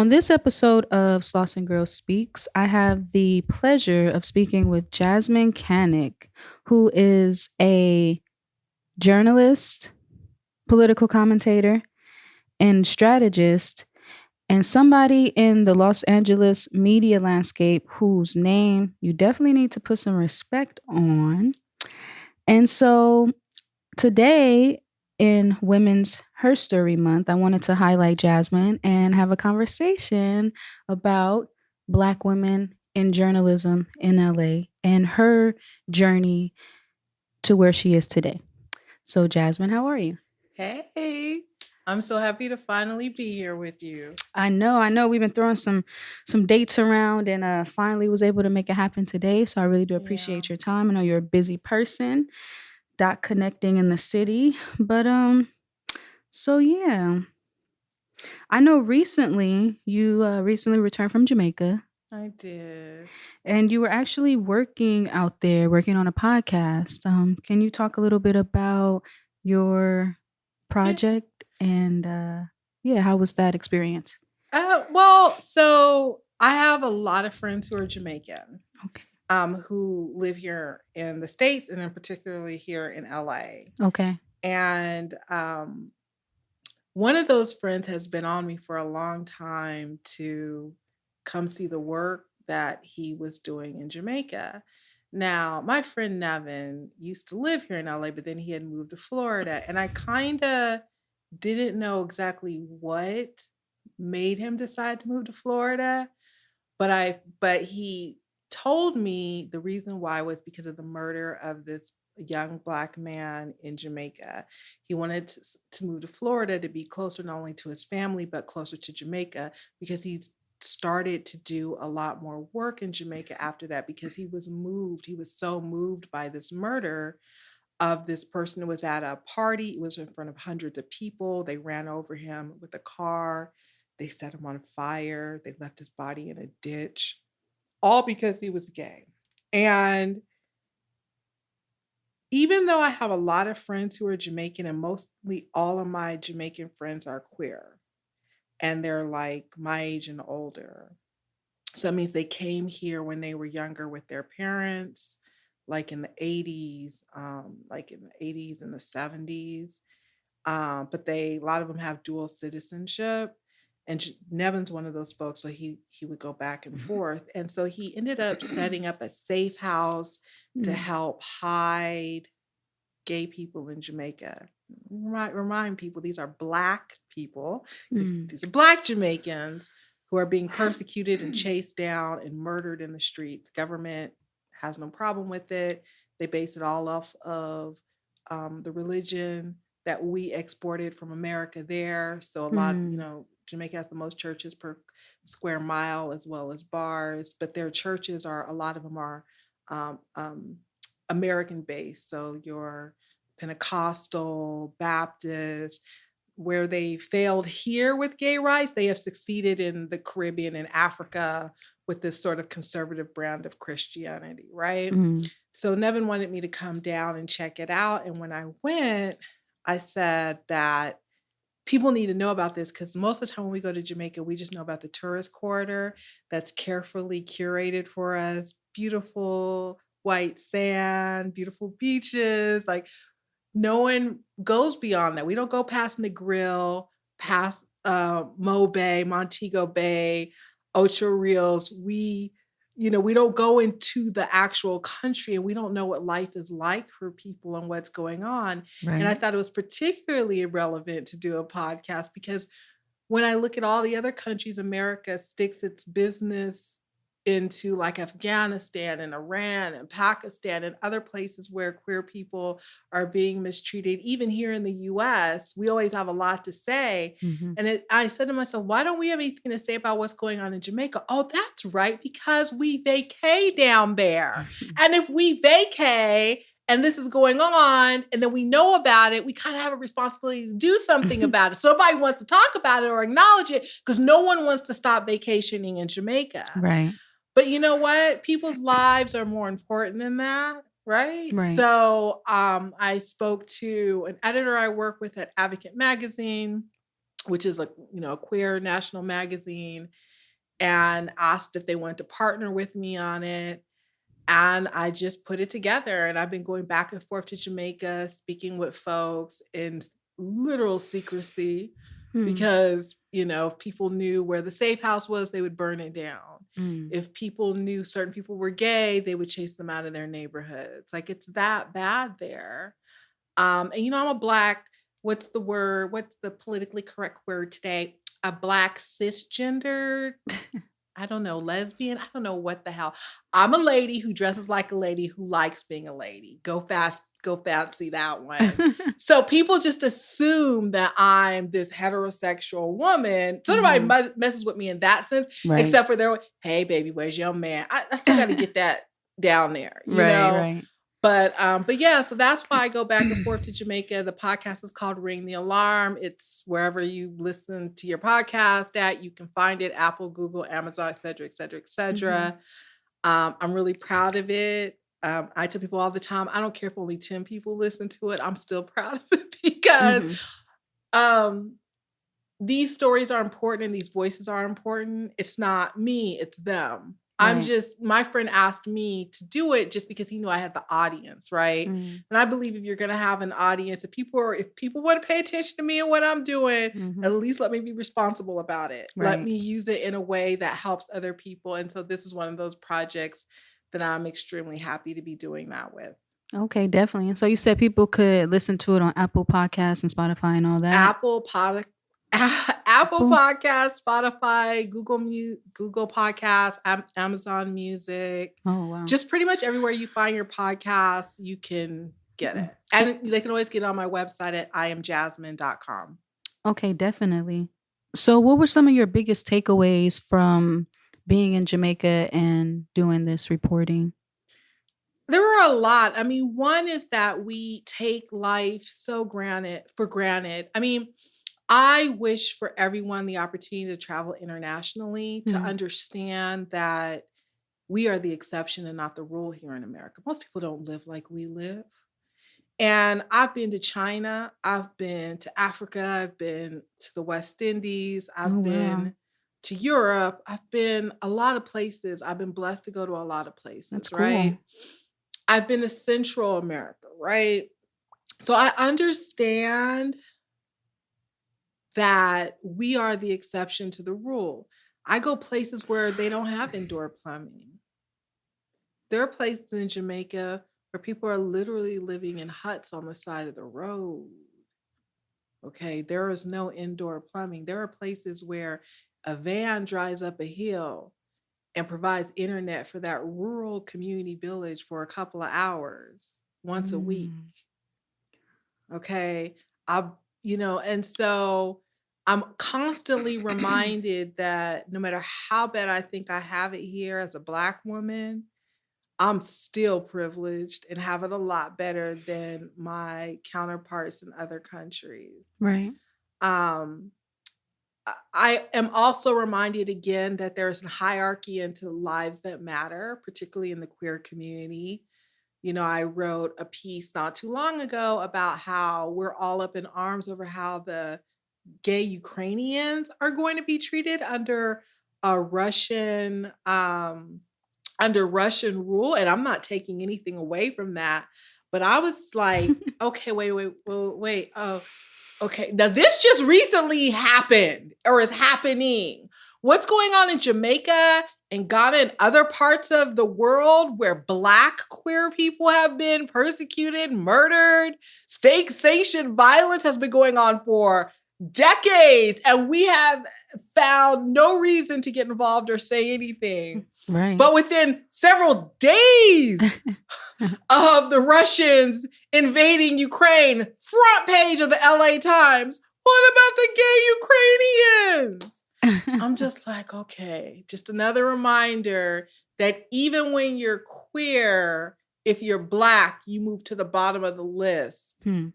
On this episode of Sloss and Girls Speaks, I have the pleasure of speaking with Jasmyne Cannick, who is a journalist, political commentator, and strategist, and somebody in the Los Angeles media landscape whose name you definitely need to put some respect on. And so today, in Women's Her Story Month, I wanted to highlight Jasmyne and have a conversation about Black women in journalism in LA and her journey to where she is today. So, Jasmyne, how are you? Hey, I'm so happy to finally be here with you. I know. We've been throwing some dates around, and finally was able to make it happen today. So I really do appreciate your time. I know you're a busy person, dot connecting in the city, but so yeah, I know recently you recently returned from Jamaica, I did. and you were actually working out there, working on a podcast. Can you talk a little bit about your project and yeah, how was that experience? So I have a lot of friends who are Jamaican, Okay. who live here in the States and then particularly here in LA. Okay. And one of those friends has been on me for a long time to come see the work that he was doing in Jamaica. Now, my friend Nevin used to live here in LA, but then he had moved to Florida. And I kind of didn't know exactly what made him decide to move to Florida, but he told me the reason why was because of the murder of this young Black man in Jamaica. He wanted to move to Florida to be closer not only to his family but closer to Jamaica, because he started to do a lot more work in Jamaica after that, because he was so moved by this murder of this person who was at a party. It was in front of hundreds of people. They ran over him with a car. They set him on fire. They left his body in a ditch, all because he was gay. And even though I have a lot of friends who are Jamaican, and mostly all of my Jamaican friends are queer, and they're like my age and older. So that means they came here when they were younger with their parents, like in the 80s, and the 70s. But a lot of them have dual citizenship. And Nevin's one of those folks, so he would go back and forth. And so he ended up setting up a safe house to help hide gay people in Jamaica. Remind people, these are Black people. These are Black Jamaicans who are being persecuted and chased down and murdered in the streets. Government has no problem with it. They base it all off of the religion that we exported from America there. So a lot, Jamaica has the most churches per square mile as well as bars, but their churches a lot of them are American based. So your Pentecostal, Baptist, where they failed here with gay rights, they have succeeded in the Caribbean and Africa with this sort of conservative brand of Christianity, right? So Nevin wanted me to come down and check it out. And when I went, I said that people need to know about this, because most of the time when we go to Jamaica, we just know about the tourist corridor that's carefully curated for us. Beautiful white sand, beautiful beaches. Like, no one goes beyond that. We don't go past Negril, past Mo Bay, Montego Bay, Ocho Rios. We don't go into the actual country, and we don't know what life is like for people and what's going on. Right. And I thought it was particularly relevant to do a podcast, because when I look at all the other countries, America sticks its business into like Afghanistan and Iran and Pakistan and other places where queer people are being mistreated. Even here in the US, we always have a lot to say. And I said to myself, why don't we have anything to say about what's going on in Jamaica? Oh, that's right, because we vacay down there. And if we vacay and this is going on, and then we know about it, we kind of have a responsibility to do something about it. So nobody wants to talk about it or acknowledge it, because no one wants to stop vacationing in Jamaica. Right. But you know what? People's lives are more important than that, right? Right. So I spoke to an editor I work with at Advocate Magazine, which is a queer national magazine, and asked if they wanted to partner with me on it. And I just put it together, and I've been going back and forth to Jamaica, speaking with folks in literal secrecy Hmm. because, if people knew where the safe house was, they would burn it down. Mm. If people knew certain people were gay, they would chase them out of their neighborhoods. Like, it's that bad there. And I'm a black, what's the word? What's the politically correct word today? A black cisgendered, I don't know, lesbian. I don't know what the hell. I'm a lady who dresses like a lady who likes being a lady. Go fast, go fancy that one. So people just assume that I'm this heterosexual woman. So nobody messes with me in that sense, Right. except for their, hey, baby, where's your man? I still got to get that down there, Right. But yeah, so that's why I go back and forth to Jamaica. The podcast is called Ring the Alarm. It's wherever you listen to your podcast at. You can find it, Apple, Google, Amazon, et cetera, et cetera, et cetera. I'm really proud of it. I tell people all the time, I don't care if only 10 people listen to it. I'm still proud of it because these stories are important and these voices are important. It's not me, it's them. Right. My friend asked me to do it just because he knew I had the audience, right? And I believe if you're going to have an audience, if people want to pay attention to me and what I'm doing, at least let me be responsible about it. Let Right. me use it in a way that helps other people. And so this is one of those projects that I'm extremely happy to be doing that with. Okay, definitely. And so you said people could listen to it on Apple Podcasts and Spotify and all that. Apple Podcasts, Spotify, Google Podcasts, Amazon Music. Oh, wow. Just pretty much everywhere you find your podcasts, you can get it. And they can always get it on my website at iamjasmyne.com. Okay, definitely. So what were some of your biggest takeaways from being in Jamaica and doing this reporting? There were a lot. I mean, one is that we take life for granted. I mean, I wish for everyone the opportunity to travel internationally to understand that we are the exception and not the rule here in America. Most people don't live like we live. And I've been to China, I've been to Africa, I've been to the West Indies, I've been to Europe, I've been a lot of places. I've been blessed to go to a lot of places. That's right? cool. I've been to Central America, right? So I understand that we are the exception to the rule. I go places where they don't have indoor plumbing. There are places in Jamaica where people are literally living in huts on the side of the road. Okay, there is no indoor plumbing. There are places where a van drives up a hill and provides internet for that rural community village for a couple of hours once a week. Okay. And so I'm constantly reminded that no matter how bad I think I have it here as a Black woman, I'm still privileged and have it a lot better than my counterparts in other countries. Right. Um, I am also reminded again that there's a hierarchy into lives that matter, particularly in the queer community. I wrote a piece not too long ago about how we're all up in arms over how the gay Ukrainians are going to be treated under a Russian rule. And I'm not taking anything away from that. But I was like, okay, wait. Oh, okay. Now this just recently happened or is happening. What's going on in Jamaica and Ghana and other parts of the world where Black queer people have been persecuted, murdered, state-sanctioned violence has been going on for decades, and we have found no reason to get involved or say anything. Right. But within several days of the Russians invading Ukraine, front page of the LA Times, what about the gay Ukrainians? I'm just like, okay, just another reminder that even when you're queer, if you're Black, you move to the bottom of the list in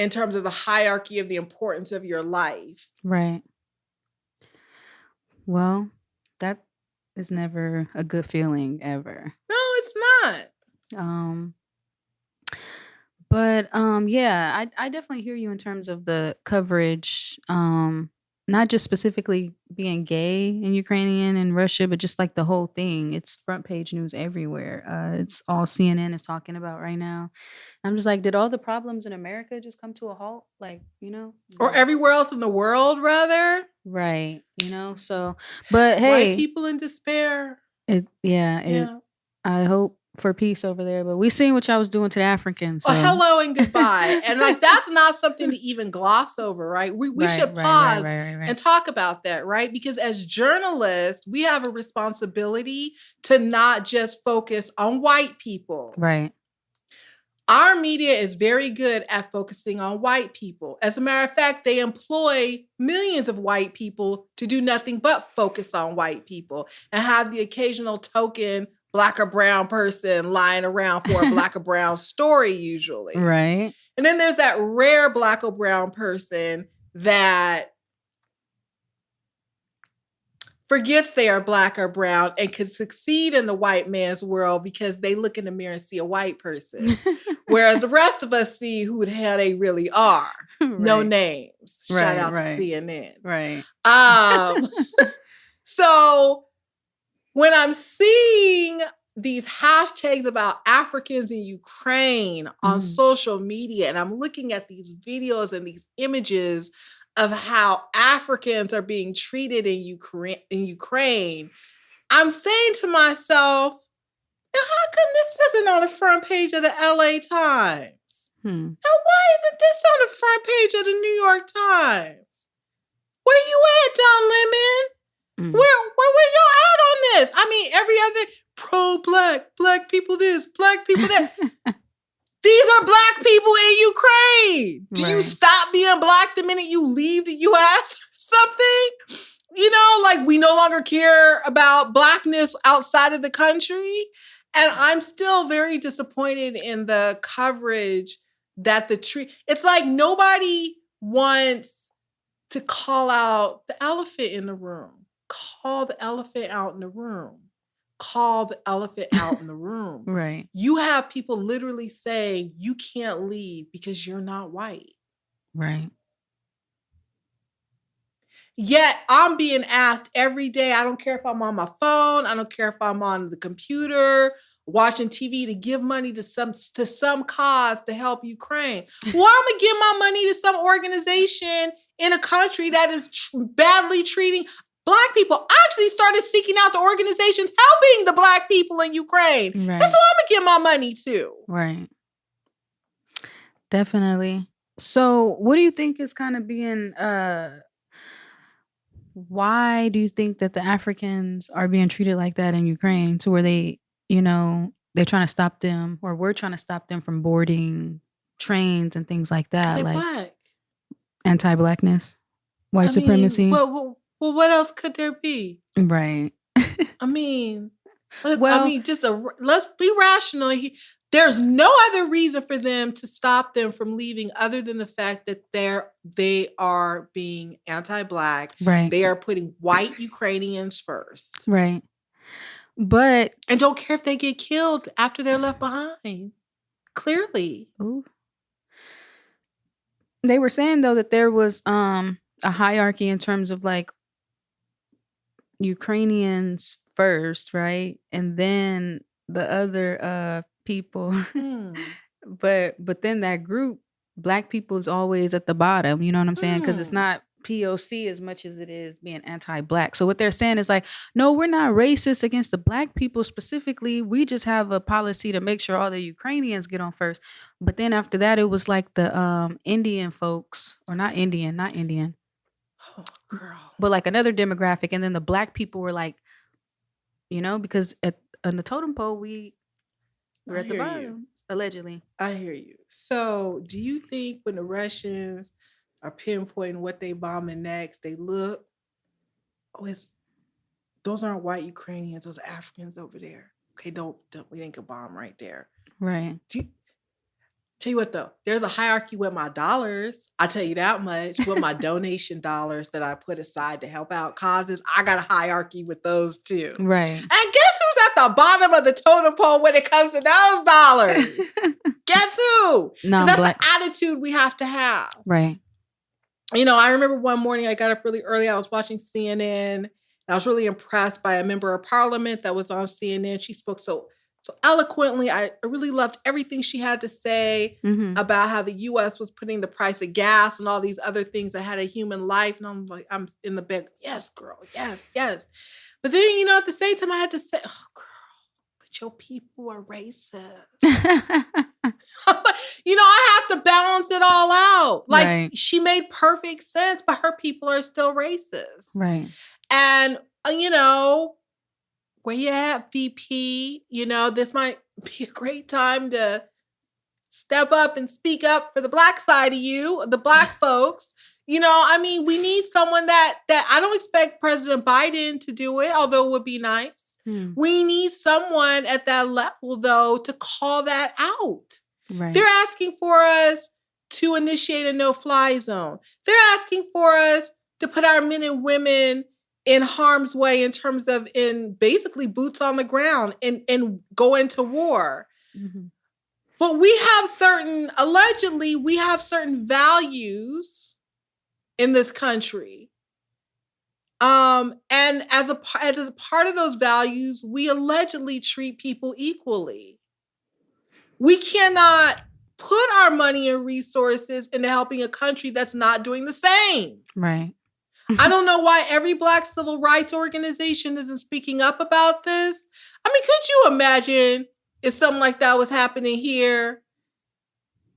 terms of the hierarchy of the importance of your life. Right. Well, that is never a good feeling ever. No, it's not. But yeah, I definitely hear you in terms of the coverage not just specifically being gay in Ukrainian and Russia, but just like the whole thing. It's front page news everywhere. It's all CNN is talking about right now. I'm just like, did all the problems in America just come to a halt? Like, Or everywhere else in the world, rather. right? So, but hey, white people in despair. I hope for peace over there, but we seen what y'all was doing to the Africans. So. Oh, hello and goodbye. And like, that's not something to even gloss over, right? We should pause and talk about that, right? Because as journalists, we have a responsibility to not just focus on white people. Right. Our media is very good at focusing on white people. As a matter of fact, they employ millions of white people to do nothing but focus on white people and have the occasional token Black or brown person lying around for a Black or brown story, usually. Right. And then there's that rare Black or brown person that forgets they are Black or brown and can succeed in the white man's world because they look in the mirror and see a white person. Whereas the rest of us see who the hell they really are. Right. No names. Shout out to CNN. Right. So when I'm seeing these hashtags about Africans in Ukraine on social media, and I'm looking at these videos and these images of how Africans are being treated in Ukraine, I'm saying to myself, now how come this isn't on the front page of the LA Times? Now why isn't this on the front page of the New York Times? Where you at, Don Lemon? Where y'all at on this? I mean, every other pro-Black people this, Black people that. These are Black people in Ukraine. Do you stop being Black the minute you leave the U.S. or something? Like we no longer care about Blackness outside of the country. And I'm still very disappointed in the coverage that it's like nobody wants to call out the elephant in the room. Call the elephant out in the room. Call the elephant out in the room. Right. You have people literally saying you can't leave because you're not white. Right. Yet I'm being asked every day, I don't care if I'm on my phone, I don't care if I'm on the computer, watching TV, to give money to some cause to help Ukraine. Well, I'm going to give my money to some organization in a country that is badly treating Black people. I actually started seeking out the organizations helping the Black people in Ukraine. Right. That's who I'm going to give my money to. Right. Definitely. So what do you think is kind of being, why do you think that the Africans are being treated like that in Ukraine, to where they, they're trying to stop them, or we're trying to stop them from boarding trains and things like that? Like Black. Anti-Blackness, white supremacy. Well, what else could there be? Right. Let's be rational. There's no other reason for them to stop them from leaving other than the fact that they are being anti-Black. Right. They are putting white Ukrainians first. Right. And don't care if they get killed after they're left behind. Clearly. Ooh. They were saying though that there was a hierarchy in terms of like Ukrainians first, right? And then the other people. But then that group, Black people, is always at the bottom. You know what I'm saying? Because it's not POC as much as it is being anti-Black. So what they're saying is like, no, we're not racist against the Black people specifically. We just have a policy to make sure all the Ukrainians get on first. But then after that, it was like the Indian folks, or not Indian. Oh, girl. But like another demographic. And then the Black people were like, because on the totem pole, we're at the bottom, allegedly. I hear you. So do you think when the Russians are pinpointing what they bombing next, they look, those aren't white Ukrainians, those are Africans over there. Okay, don't we ain't a bomb right there. Right. Tell you what though, there's a hierarchy with my dollars. I tell you that much. With my donation dollars that I put aside to help out causes, I got a hierarchy with those too. Right. And guess who's at the bottom of the totem pole when it comes to those dollars? Guess who? Because that's the attitude we have to have. Right. I remember one morning I got up really early. I was watching CNN, and I was really impressed by a member of parliament that was on CNN. She spoke so eloquently. I really loved everything she had to say about how the US was putting the price of gas and all these other things that had a human life. And I'm like, I'm in the bed, yes, girl, yes, yes. But then, at the same time, I had to say, oh, girl, but your people are racist. I have to balance it all out. Like, right. She made perfect sense, but her people are still racist. Right. And, where you at, VP? This might be a great time to step up and speak up for the Black side of you, the Black folks. We need someone that I don't expect President Biden to do it, although it would be nice. We need someone at that level, though, to call that out. Right. They're asking for us to initiate a no-fly zone. They're asking for us to put our men and women in harm's way in terms of in basically boots on the ground and go into war. But allegedly, we have certain values in this country. And as a part of those values, we allegedly treat people equally. We cannot put our money and resources into helping a country that's not doing the same. Right. I don't know why every Black civil rights organization isn't speaking up about this. I mean, could you imagine if something like that was happening here?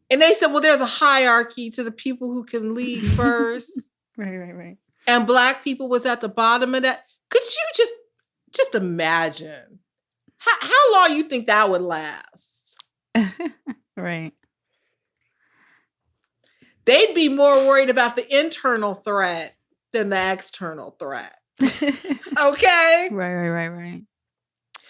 And they said, well, there's a hierarchy to the people who can lead first. Right. And Black people was at the bottom of that. Could you just imagine how long you think that would last? Right. They'd be more worried about the internal threat than the external threat. Okay? Right.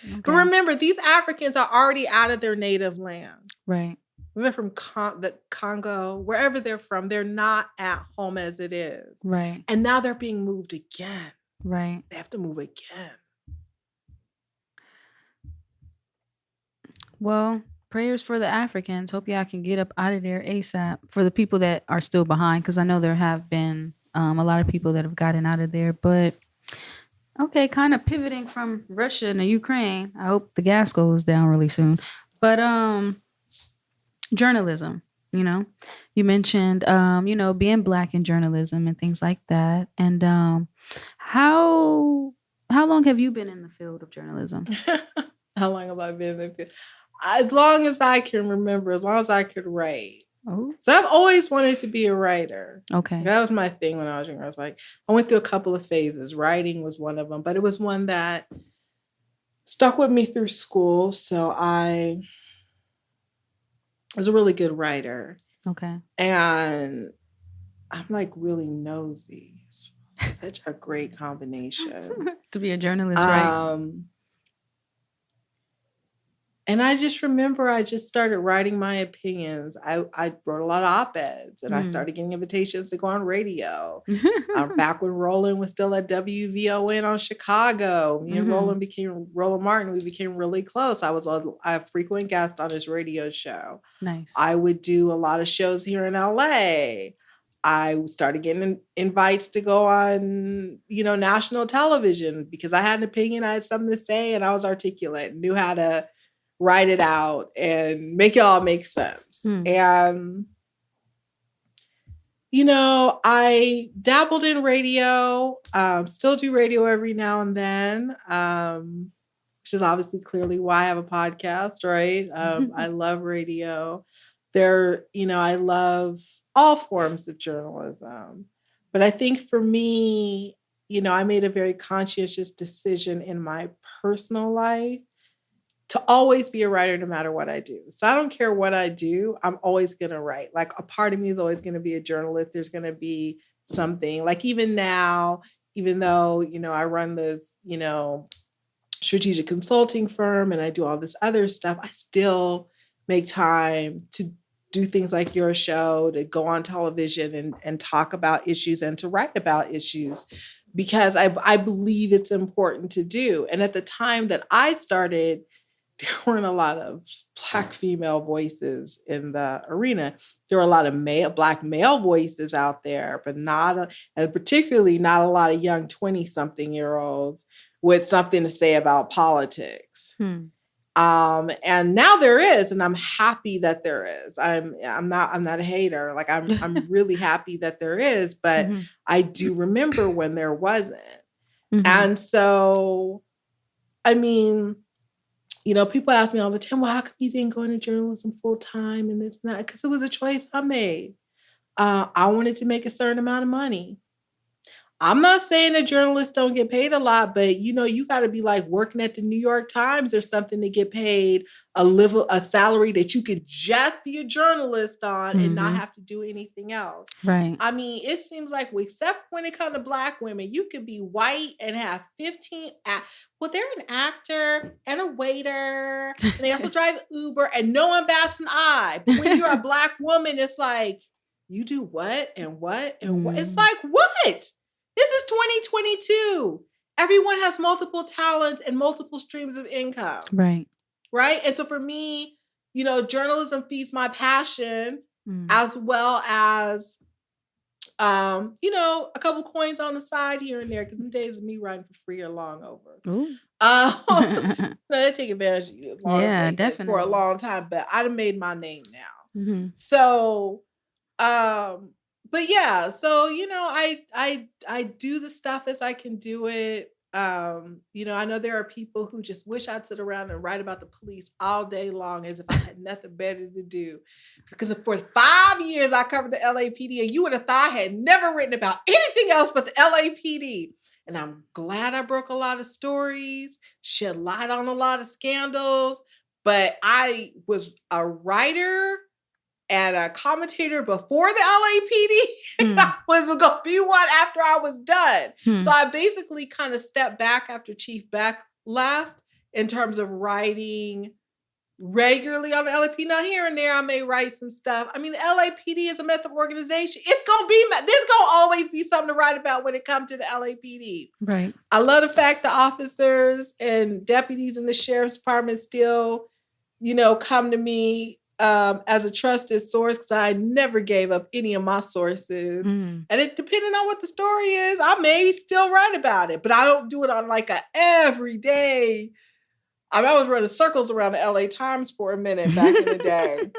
Okay. But remember, these Africans are already out of their native land. Right. They're from the Congo, wherever they're from. They're not at home as it is. Right. And now they're being moved again. Right. They have to move again. Well, prayers for the Africans. Hope y'all can get up out of there ASAP. For the people that are still behind, because I know there have been a lot of people that have gotten out of there. But okay, kind of pivoting from Russia and Ukraine. I hope the gas goes down really soon. But journalism, you mentioned being Black in journalism and things like that. And how long have you been in the field of journalism? How long have I been in the field? As long as I can remember, as long as I could write. Oh. So I've always wanted to be a writer. Okay. That was my thing when I was younger. I went through a couple of phases. Writing was one of them, but it was one that stuck with me through school. So I was a really good writer. Okay. And I'm really nosy. It's such a great combination. To be a journalist, right? And I just remember I just started writing my opinions. I wrote a lot of op-eds, and I started getting invitations to go on radio. Back when Roland was still at WVON on Chicago. Me and Roland Martin, we became really close. I was a frequent guest on his radio show. Nice. I would do a lot of shows here in LA. I started getting invites to go on, national television because I had an opinion, I had something to say, and I was articulate, knew how to write it out and make it all make sense. And, I dabbled in radio, still do radio every now and then, which is obviously clearly why I have a podcast, right? I love radio. I love all forms of journalism. But I think for me, I made a very conscientious decision in my personal life to always be a writer no matter what I do. So I don't care what I do, I'm always going to write. Like a part of me is always going to be a journalist. There's going to be something. Like even now, even though, I run this, strategic consulting firm and I do all this other stuff, I still make time to do things like your show, to go on television and talk about issues and to write about issues, because I believe it's important to do. And at the time that I started there weren't a lot of Black female voices in the arena. There were a lot of Black male voices out there, but and particularly not a lot of young 20-something-year-olds with something to say about politics. And now there is, and I'm happy that there is. I'm not a hater. Like I'm really happy that there is, but I do remember when there wasn't. And so, I mean, people ask me all the time, well, how come you didn't go into journalism full time and this and that? Because it was a choice I made. I wanted to make a certain amount of money. I'm not saying that journalists don't get paid a lot, but you got to be like working at the New York Times or something to get paid a salary that you could just be a journalist on and not have to do anything else. Right. I mean, it seems like, except when it comes to Black women, you could be white and have 15. Well, they're an actor and a waiter, and they also drive Uber, and no one bats an eye. But when you're a Black woman, it's like, you do what and what and what? It's like, what? This is 2022. Everyone has multiple talents and multiple streams of income. Right. Right. And so for me, journalism feeds my passion as well as, a couple coins on the side here and there, because the days of me writing for free are long over. They take advantage of you definitely for a long time, but I'd have made my name now. So, but yeah, so I do the stuff as I can do it. I know there are people who just wish I'd sit around and write about the police all day long as if I had nothing better to do. Because for 5 years I covered the LAPD, and you would have thought I had never written about anything else but the LAPD. And I'm glad I broke a lot of stories, shed light on a lot of scandals, but I was a writer and a commentator before the LAPD. I was going to be one after I was done. So I basically kind of stepped back after Chief Beck left in terms of writing regularly on the LAPD. Now, here and there, I may write some stuff. I mean, the LAPD is a messed up organization. There's going to always be something to write about when it comes to the LAPD. Right. I love the fact the officers and deputies in the sheriff's department still, come to me as a trusted source, because I never gave up any of my sources. And it, depending on what the story is, I may still write about it, but I don't do it on like a everyday. I was running circles around the LA Times for a minute back in the day,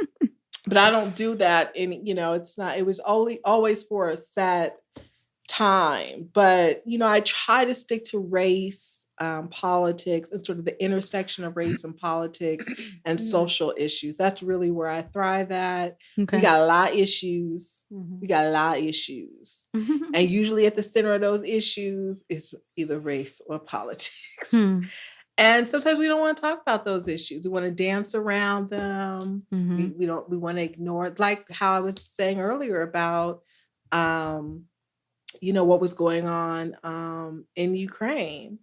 but I don't do that. And it was always for a set time. But I try to stick to race, politics, and sort of the intersection of race and politics and social issues. That's really where I thrive at. Okay. We got a lot of issues. And usually at the center of those issues is either race or politics. And sometimes we don't want to talk about those issues. We want to dance around them. We want to ignore it. Like how I was saying earlier about, what was going on in Ukraine.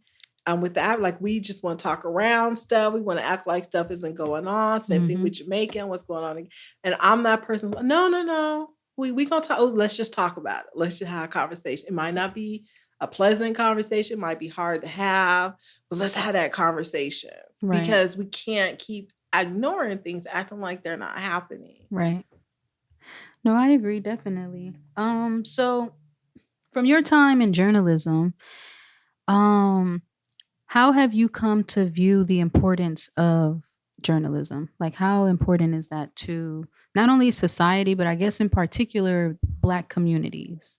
With that, like, we just want to talk around stuff. We want to act like stuff isn't going on. Same thing with Jamaica and what's going on. And I'm that person. No. We gonna talk. Let's just talk about it. Let's just have a conversation. It might not be a pleasant conversation. It might be hard to have, but let's have that conversation. Right. Because we can't keep ignoring things, acting like they're not happening. Right. No, I agree, definitely. So from your time in journalism, how have you come to view the importance of journalism? Like, how important is that to not only society, but I guess in particular Black communities?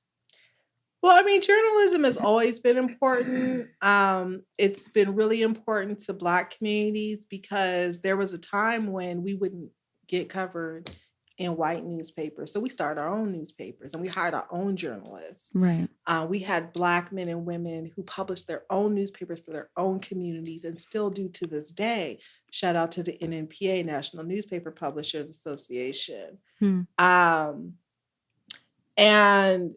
Well, I mean, journalism has always been important. It's been really important to Black communities because there was a time when we wouldn't get covered in white newspapers. So we started our own newspapers and we hired our own journalists. Right. We had Black men and women who published their own newspapers for their own communities and still do to this day. Shout out to the NNPA, National Newspaper Publishers Association. And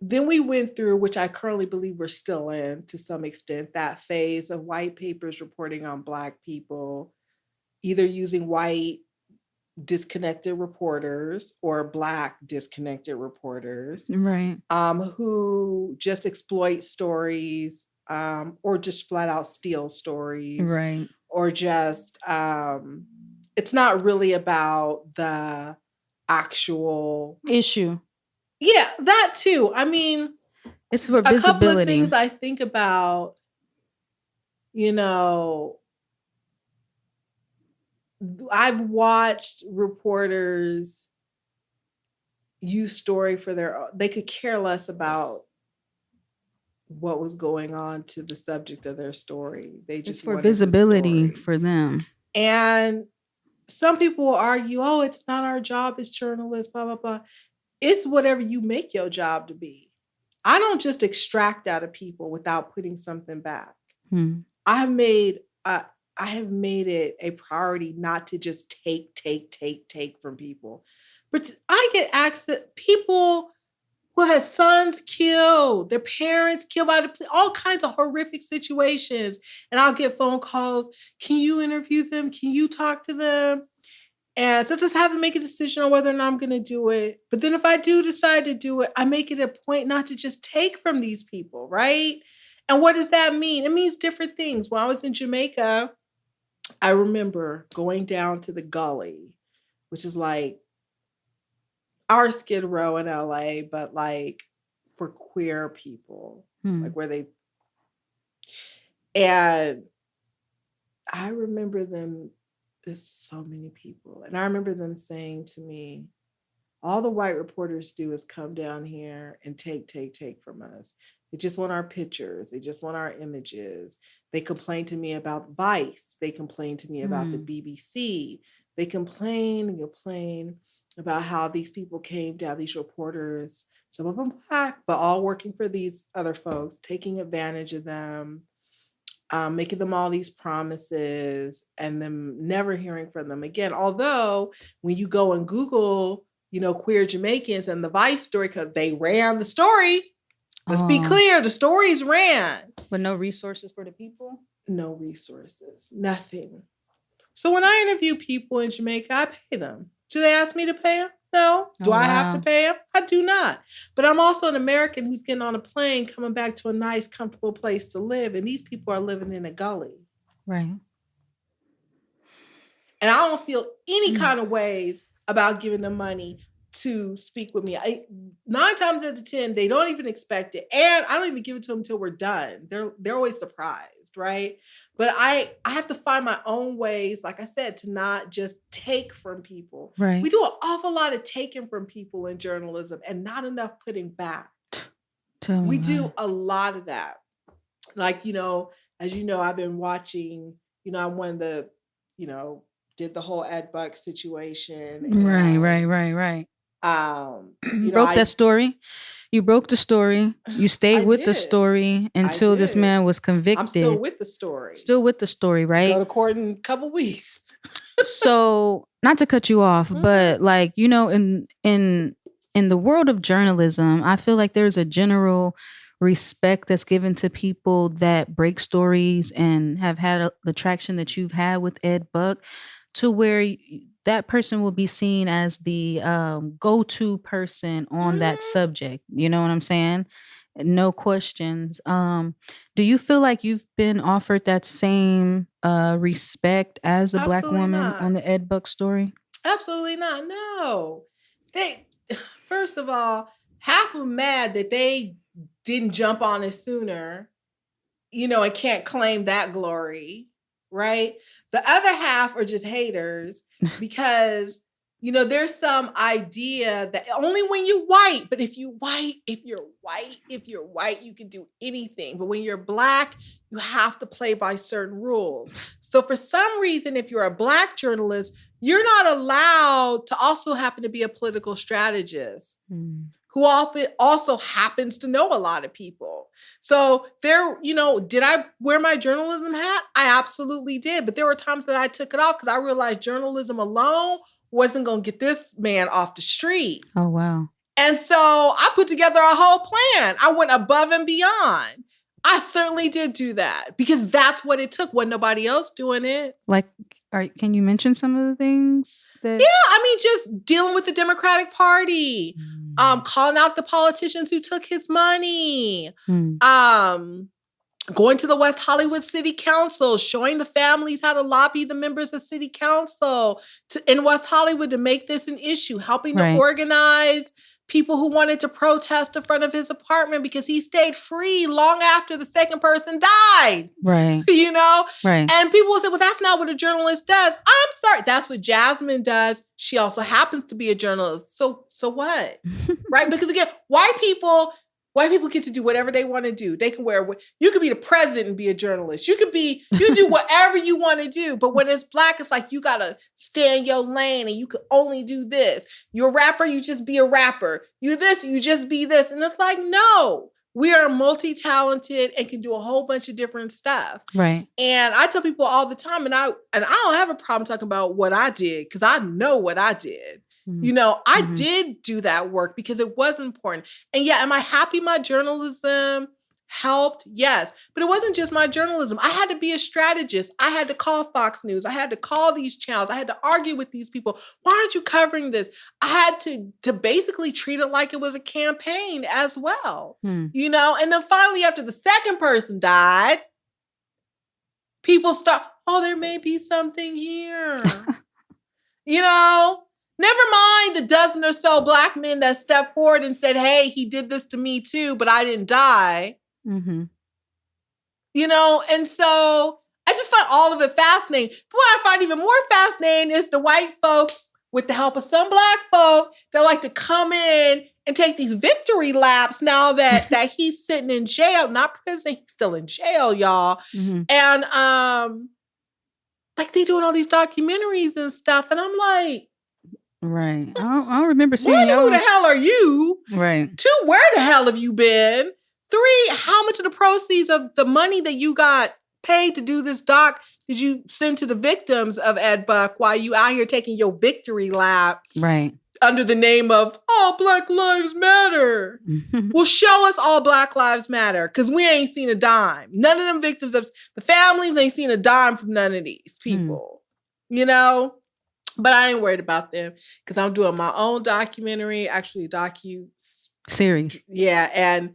then we went through, which I currently believe we're still in to some extent, that phase of white papers reporting on Black people, either using white disconnected reporters or Black disconnected reporters, right? Who just exploit stories, or just flat out steal stories, right? or just it's not really about the actual issue. Yeah, that too. I mean, it's for a couple of visibility. things I think about, you know, I've watched reporters use story for they could care less about what was going on to the subject of their story. They just It's for wanted the visibility story. for them. And some people will argue, oh, it's not our job as journalists, blah, blah, blah. It's whatever you make your job to be. I don't just extract out of people without putting something back. I have made it a priority not to just take from people. But I get access people who had sons killed, their parents killed by all kinds of horrific situations. And I'll get phone calls. Can you interview them? Can you talk to them? And so I just have to make a decision on whether or not I'm going to do it. But then if I do decide to do it, I make it a point not to just take from these people, right? And what does that mean? It means different things. When I was in Jamaica, I remember going down to the gully, which is like our Skid Row in LA, but like for queer people, like where they, and I remember them, there's so many people. And I remember them saying to me, all the white reporters do is come down here and take from us. They just want our pictures. They just want our images. They complain to me about Vice. They complain to me about the BBC. They complain about how these people came down, these reporters, some of them Black, but all working for these other folks, taking advantage of them, making them all these promises and them never hearing from them again. Although when you go and Google, queer Jamaicans and the Vice story, because they ran the story. Let's be clear, the stories ran. But no resources for the people? No resources, nothing. So when I interview people in Jamaica, I pay them. Do they ask me to pay them? No. Do I have to pay them? I do not. But I'm also an American who's getting on a plane, coming back to a nice, comfortable place to live. And these people are living in a gully. Right. And I don't feel any kind of ways about giving them money to speak with me. 9 times out of 10, they don't even expect it. And I don't even give it to them until we're done. They're always surprised, right? But I have to find my own ways, like I said, to not just take from people. Right. We do an awful lot of taking from people in journalism and not enough putting back. We do a lot of that. Like, as you know, I've been watching, I'm one of the, did the whole Ed Buck situation. And, right. You broke that story. You broke the story. You stayed with the story until this man was convicted. I'm still with the story. Still with the story, right? Go to court in a couple weeks. So, not to cut you off, but like, in the world of journalism, I feel like there's a general respect that's given to people that break stories and have had the traction that you've had with Ed Buck, to where that person will be seen as the go-to person on that subject. You know what I'm saying? No questions. Do you feel like you've been offered that same respect as a Black woman on the Ed Buck story? Absolutely not. No. First of all, half of them mad that they didn't jump on it sooner, and can't claim that glory, right? The other half are just haters because, there's some idea that only when you white, but if you're white, you can do anything. But when you're Black, you have to play by certain rules. So for some reason, if you're a Black journalist, you're not allowed to also happen to be a political strategist. Who also happens to know a lot of people. So did I wear my journalism hat? I absolutely did. But there were times that I took it off because I realized journalism alone wasn't going to get this man off the street. Oh, wow. And so I put together a whole plan. I went above and beyond. I certainly did do that because that's what it took. Wasn't nobody else doing it. Like, can you mention some of the things that? Yeah, I mean, just dealing with the Democratic Party, calling out the politicians who took his money, going to the West Hollywood City Council, showing the families how to lobby the members of City Council in West Hollywood to make this an issue, helping to organize people who wanted to protest in front of his apartment because he stayed free long after the second person died. Right. You know? Right. And people will say, well, that's not what a journalist does. I'm sorry. That's what Jasmine does. She also happens to be a journalist. So what? Right? Because again, white people get to do whatever they want to do. They can you could be the president and be a journalist. You do whatever you want to do. But when it's Black, it's like, you got to stay in your lane and you can only do this. You're a rapper, you just be a rapper. You this, you just be this. And it's like, no, we are multi-talented and can do a whole bunch of different stuff. Right. And I tell people all the time, and I don't have a problem talking about what I did because I know what I did. You know, I did do that work because it was important. And yeah, am I happy my journalism helped? Yes. But it wasn't just my journalism. I had to be a strategist. I had to call Fox News. I had to call these channels. I had to argue with these people. Why aren't you covering this? I had to basically treat it like it was a campaign as well. You know, and then finally, after the second person died, people start, oh, there may be something here. You know? Never mind the dozen or so Black men that stepped forward and said, hey, he did this to me too, but I didn't die. You know, and so I just find all of it fascinating. But what I find even more fascinating is the white folk, with the help of some Black folk, that like to come in and take these victory laps now that he's sitting in jail, not prison, he's still in jail, y'all. And like they doing all these documentaries and stuff. And I'm like, right. I don't remember seeing one, y'all. who the hell are you? Right. 2, where the hell have you been? 3, how much of the proceeds of the money that you got paid to do this doc did you send to the victims of Ed Buck while you out here taking your victory lap? Right. Under the name of, oh, Black Lives Matter. Well, show us all Black Lives Matter because we ain't seen a dime. None of them victims the families ain't seen a dime from none of these people. You know? But I ain't worried about them because I'm doing my own documentary, actually series. Yeah. And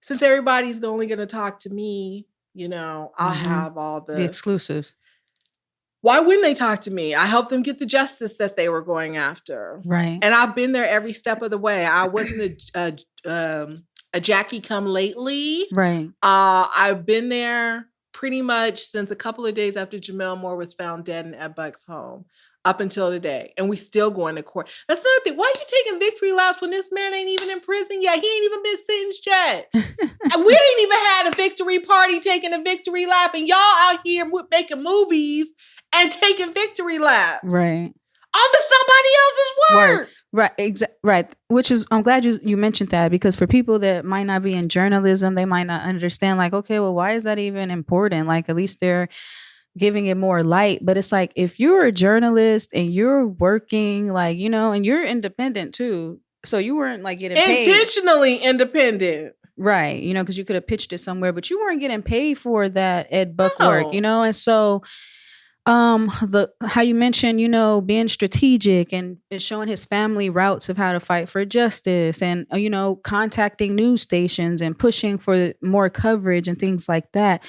since everybody's only going to talk to me, you know, I'll have all the exclusives. Why wouldn't they talk to me? I helped them get the justice that they were going after. Right. And I've been there every step of the way. I wasn't a Jackie come lately. Right. I've been there pretty much since a couple of days after Jamel Moore was found dead in Ed Buck's home. Up until today. And we still going to court. That's another thing. Why are you taking victory laps when this man ain't even in prison yet? He ain't even been sentenced yet. And we ain't even had a victory party taking a victory lap. And y'all out here making movies and taking victory laps. Right. Off of somebody else's work. Right. Right. Which is, I'm glad you mentioned that, because for people that might not be in journalism, they might not understand, like, okay, well, why is that even important? Like, at least they're giving it more light. But it's like, if you're a journalist and you're working, like, you know, and you're independent too, so you weren't like getting paid. Intentionally independent. Right. You know, because you could have pitched it somewhere, but you weren't getting paid for that Ed Buck work, you know? And so how you mentioned, you know, being strategic and showing his family routes of how to fight for justice, and, you know, contacting news stations and pushing for more coverage and things like that.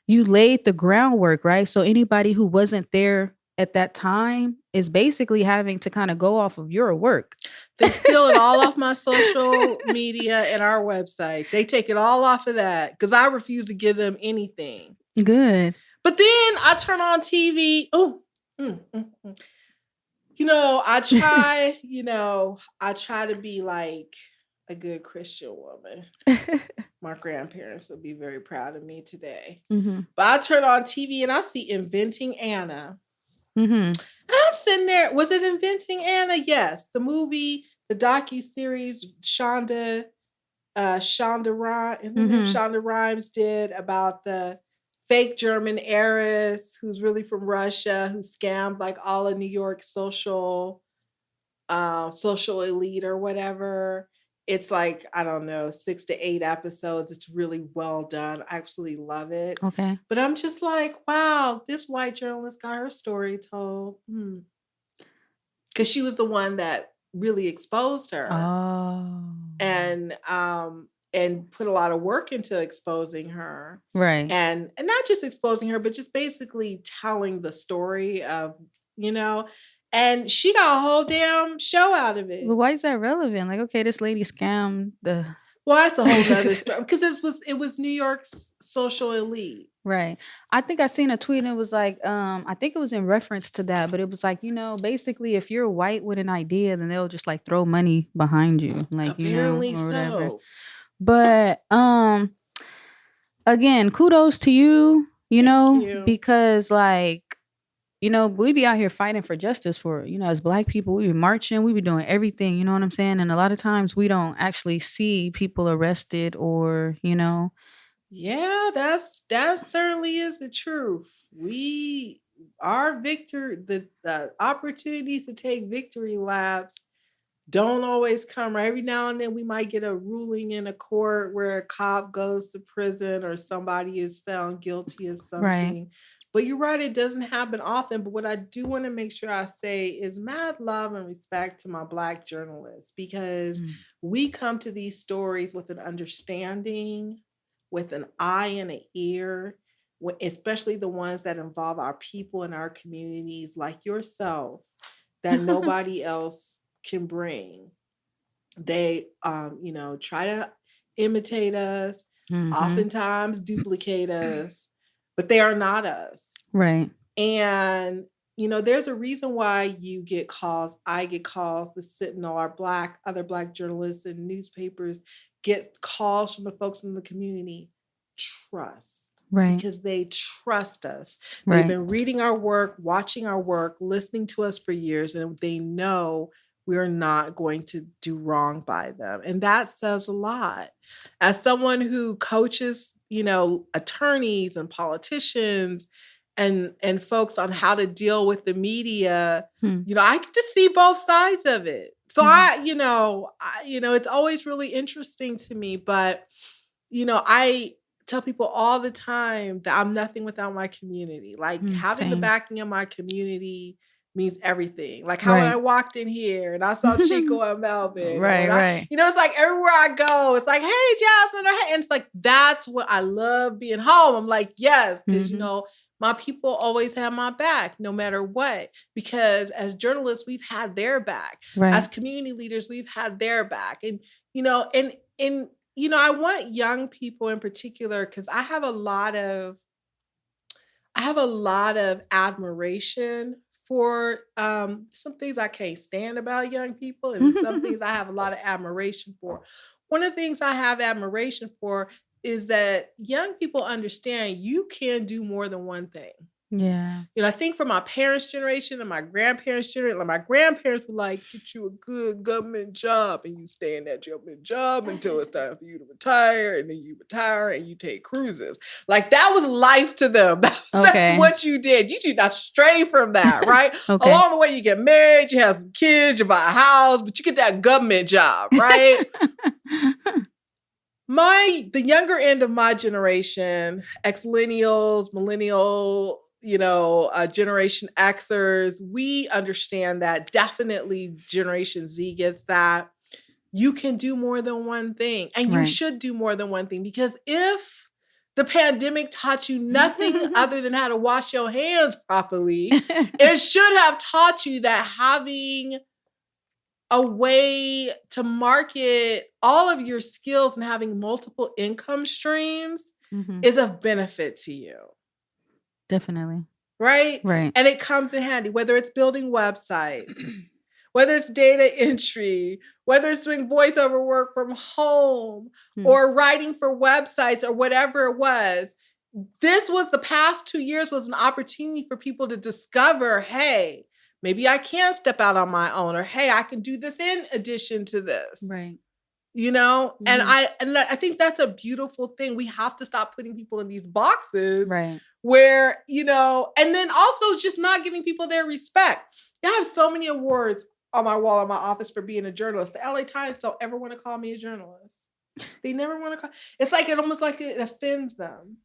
You laid the groundwork, right? So anybody who wasn't there at that time is basically having to kind of go off of your work. They steal it all off my social media and our website. They take it all off of that because I refuse to give them anything. Good. But then I turn on TV. You know, I try to be like a good Christian woman. My grandparents would be very proud of me today. But I turn on TV and I see Inventing Anna. And I'm sitting there. Was it Inventing Anna? Yes. The movie, the docuseries Shonda Rhimes did about the fake German heiress who's really from Russia, who scammed like all of New York's social elite or whatever. It's like, I don't know, 6 to 8 episodes. It's really well done. I absolutely love it. Okay. But I'm just like, wow, this white journalist got her story told. Because she was the one that really exposed her. Oh. And and put a lot of work into exposing her. Right. And not just exposing her, but just basically telling the story of, and she got a whole damn show out of it. But why is that relevant? Like, okay, this lady scammed the. Well, that's a whole nother story because it was New York's social elite. Right. I think I seen a tweet and it was like, I think it was in reference to that, but it was like, basically if you're white with an idea, then they'll just like throw money behind you, like, Apparently or whatever. so. But again, kudos to you, Thank you. because like, we be out here fighting for justice for, as Black people, we be marching, we be doing everything, you know what I'm saying? And a lot of times we don't actually see people arrested or, Yeah, that certainly is the truth. Our the opportunities to take victory laps don't always come right. Every now and then we might get a ruling in a court where a cop goes to prison or somebody is found guilty of something. Right. But you're right, it doesn't happen often. But what I do want to make sure I say is mad love and respect to my Black journalists, because we come to these stories with an understanding, with an eye and an ear, especially the ones that involve our people and our communities like yourself, that nobody else can bring. They try to imitate us, oftentimes duplicate us, but they are not us. Right. And there's a reason why you get calls, I get calls, the Sentinel, other Black journalists and newspapers get calls from the folks in the community. Trust. Right. Because they trust us. Right. They've been reading our work, watching our work, listening to us for years, and they know we're not going to do wrong by them. And that says a lot. As someone who coaches, attorneys and politicians and folks on how to deal with the media, I get to see both sides of it. So it's always really interesting to me, but I tell people all the time that I'm nothing without my community. Like having the backing of my community means everything. Like how when I walked in here and I saw Chico and Melvin. Right. It's like everywhere I go, it's like, hey, Jasmine, or hey. And it's like, that's what I love being home. I'm like, yes, because, my people always have my back no matter what, because as journalists, we've had their back. Right. As community leaders, we've had their back. And, I want young people in particular, because I have a lot of admiration for some things I can't stand about young people, and some things I have a lot of admiration for. One of the things I have admiration for is that young people understand you can do more than one thing. Yeah. I think for my parents' generation and my grandparents' generation, like my grandparents were like, get you a good government job and you stay in that government job until it's time for you to retire, and then you retire and you take cruises. Like that was life to them. That's what you did. You did not stray from that, right? Along the way, you get married, you have some kids, you buy a house, but you get that government job, right? The younger end of my generation, ex-millennials, millennial, Generation Xers, we understand that. Definitely Generation Z gets that. You can do more than one thing, and you should do more than one thing, because if the pandemic taught you nothing other than how to wash your hands properly, it should have taught you that having a way to market all of your skills and having multiple income streams is of benefit to you. Definitely. Right? Right. And it comes in handy, whether it's building websites, whether it's data entry, whether it's doing voiceover work from home, or writing for websites or whatever it was. This was the past 2 years was an opportunity for people to discover, hey, maybe I can step out on my own, or hey, I can do this in addition to this. Right. And I think that's a beautiful thing. We have to stop putting people in these boxes, right, where, and then also just not giving people their respect. I have so many awards on my wall in my office for being a journalist. The LA Times don't ever want to call me a journalist. They never want to call. It's like it almost like it offends them.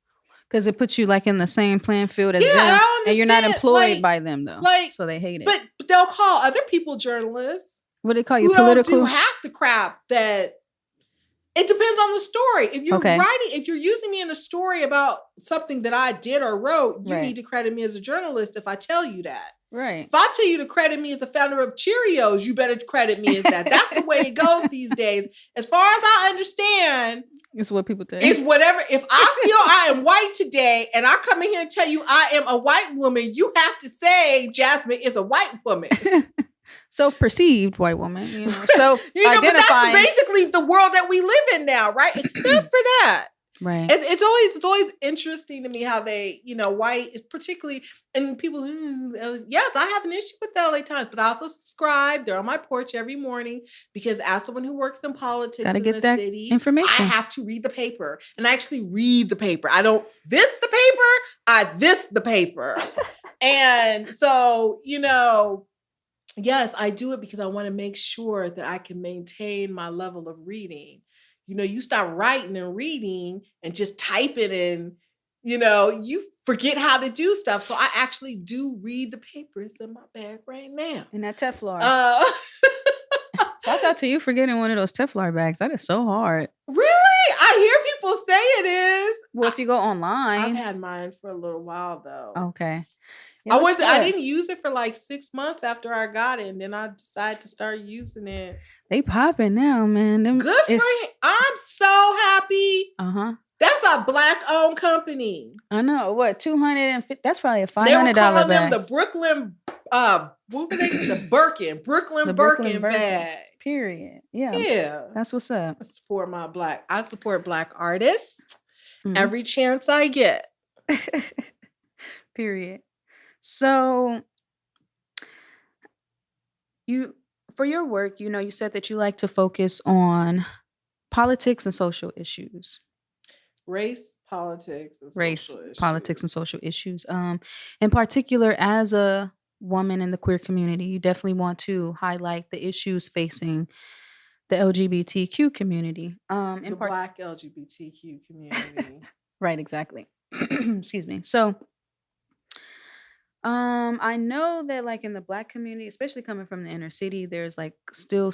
Because it puts you like in the same playing field as them, and you're not employed by them though. So they hate it. But they'll call other people journalists. What do they call you? Who Political? Don't do half the crap that It depends on the story. If you're Okay. if you're using me in a story about something that I did or wrote, you Right. need to credit me as a journalist if I tell you that. Right. If I tell you to credit me as the founder of Cheerios, you better credit me as that. That's the way it goes these days. As far as I understand, it's what people think. It's whatever. If I feel I am white today and I come in here and tell you I am a white woman, you have to say Jasmine is a white woman. Self-perceived white woman, self-identifying. But that's basically the world that we live in now, right? Except for that. Right. It's always interesting to me how they, white, particularly, and people, yes, I have an issue with the LA Times, but I also subscribe. They're on my porch every morning because as someone who works in politics in the city, information. I have to read the paper, and I actually read the paper. I don't this the paper, I this the paper. And so, yes, I do it because I want to make sure that I can maintain my level of reading. You start writing and reading and just typing and, you forget how to do stuff. So I actually do read the papers in my bag right now. In that Teflon. Shout out to you for getting one of those Teflon bags. That is so hard. Really? I hear people say it is. Well, if you go online. I've had mine for a little while though. Okay. Yeah, I didn't use it for like 6 months after I got it, and then I decided to start using it. They popping now, man. Good for him. I'm so happy. That's a Black-owned company. I know. What, $250? That's probably a $500 They were calling bag. them the Brooklyn, what were they? The Birkin, Brooklyn bag. Period. Yeah. Yeah. That's what's up. I support Black artists every chance I get. Period. So for your work, you said that you like to focus on politics and social issues. Race, politics, and social issues. Politics, and social issues. In particular, as a woman in the queer community, you definitely want to highlight the issues facing the LGBTQ community. The Black LGBTQ community. Right, exactly. Excuse me. So I know that like in the Black community, especially coming from the inner city, there's like still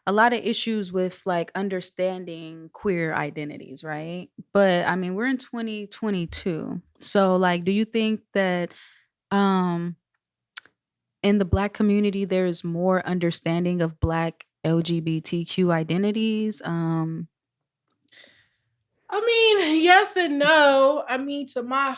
a lot of issues with like understanding queer identities, right? But I mean, we're in 2022. So like, do you think that in the Black community there is more understanding of Black LGBTQ identities? I mean, yes and no. I mean, to my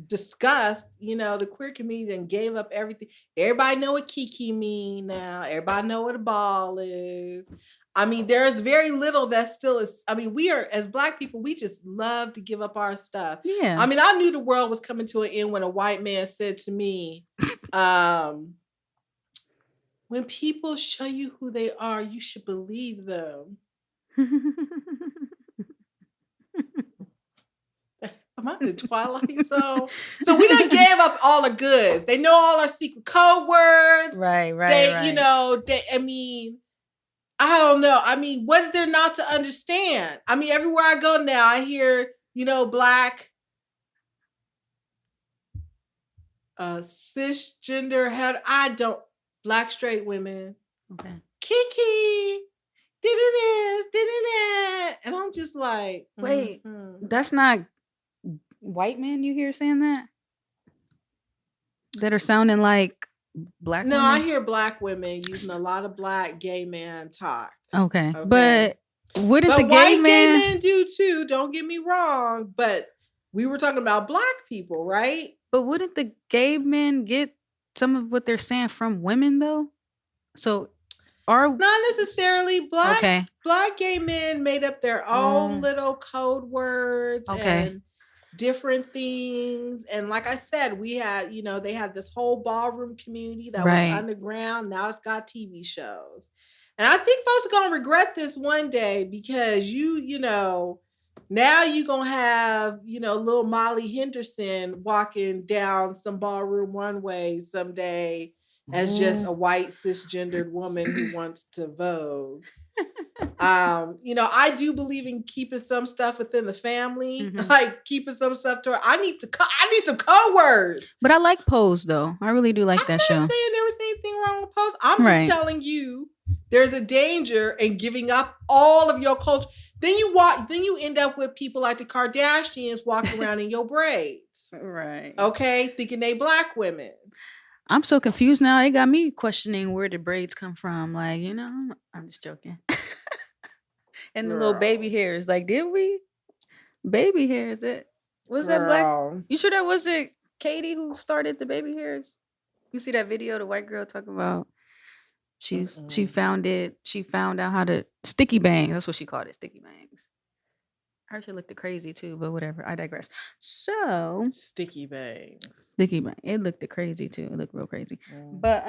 disgust, the queer community then gave up everything. Everybody know what Kiki mean now. Everybody know what a ball is. I mean, there's very little that still is. I mean, we are, as Black people, we just love to give up our stuff. Yeah. I mean, I knew the world was coming to an end when a white man said to me, when people show you who they are, you should believe them. Am I in the Twilight Zone? So we done gave up all the goods. They know all our secret code words. Right. I mean, I don't know. I mean, what is there not to understand? I mean, everywhere I go now, I hear, Black, cisgender, Black straight women. Okay. Kiki, did it, and I'm just like, wait, that's not white men you hear saying that are sounding like Black women? I hear Black women using a lot of Black gay man talk. Okay. But wouldn't the gay men do too? Don't get me wrong, but we were talking about Black people, right? But wouldn't the gay men get some of what they're saying from women though? So not necessarily. Black gay men made up their own little code words and different things. And like I said, we had, they had this whole ballroom community that was underground. Now it's got TV shows. And I think folks are going to regret this one day because now you're going to have, little Molly Henderson walking down some ballroom runway someday as just a white cisgendered woman who wants to vogue. I do believe in keeping some stuff within the family, like keeping some stuff to her. I need some code words. But I like Pose though. I really do like that show. I'm not saying there was anything wrong with Pose. I'm just telling you there's a danger in giving up all of your culture. Then you end up with people like the Kardashians walking around in your braids. Right. Okay, thinking they Black women. I'm so confused now. It got me questioning where the braids come from. Like, I'm just joking. And the little baby hairs. Like, did we? Baby hairs. Was that Black? You sure that wasn't Katie who started the baby hairs? You see that video, the white girl talking about she found out how to sticky bangs. That's what she called it, sticky bangs. Her shit looked crazy too, but whatever. I digress. So sticky bangs. Sticky bang. It looked crazy too. It looked real crazy. But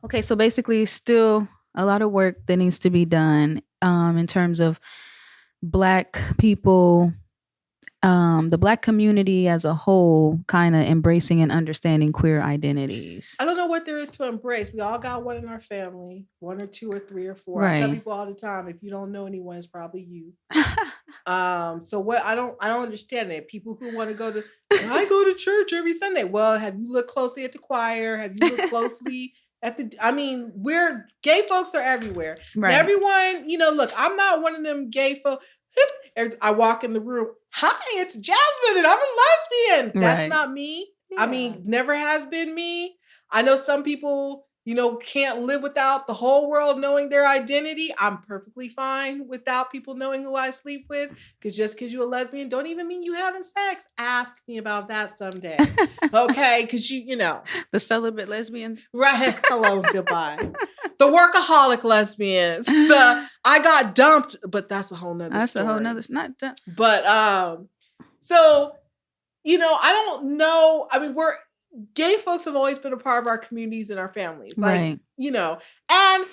okay, so basically still a lot of work that needs to be done in terms of Black people, the Black community as a whole, kind of embracing and understanding queer identities. I don't know what there is to embrace. We all got one in our family, 1 or 2 or 3 or 4. Right. I tell people all the time, if you don't know anyone, it's probably you. So what I don't understand it. People who want to go to, I go to church every Sunday. Well, have you looked closely at the choir? Have you looked closely at we're gay folks are everywhere. Right. And everyone, look, I'm not one of them gay folks. I walk in the room. Hi, it's Jasmine, and I'm a lesbian. That's not me. Yeah. Never has been me. I know some people, can't live without the whole world knowing their identity. I'm perfectly fine without people knowing who I sleep with. Because just because you're a lesbian don't even mean you having sex. Ask me about that someday. Okay? Because the celibate lesbians. Right. Hello, goodbye. The workaholic lesbians. The I got dumped, but that's a whole nother story. That's a whole nother, not dump. But so, I don't know. Gay folks have always been a part of our communities and our families. Like, right. And I,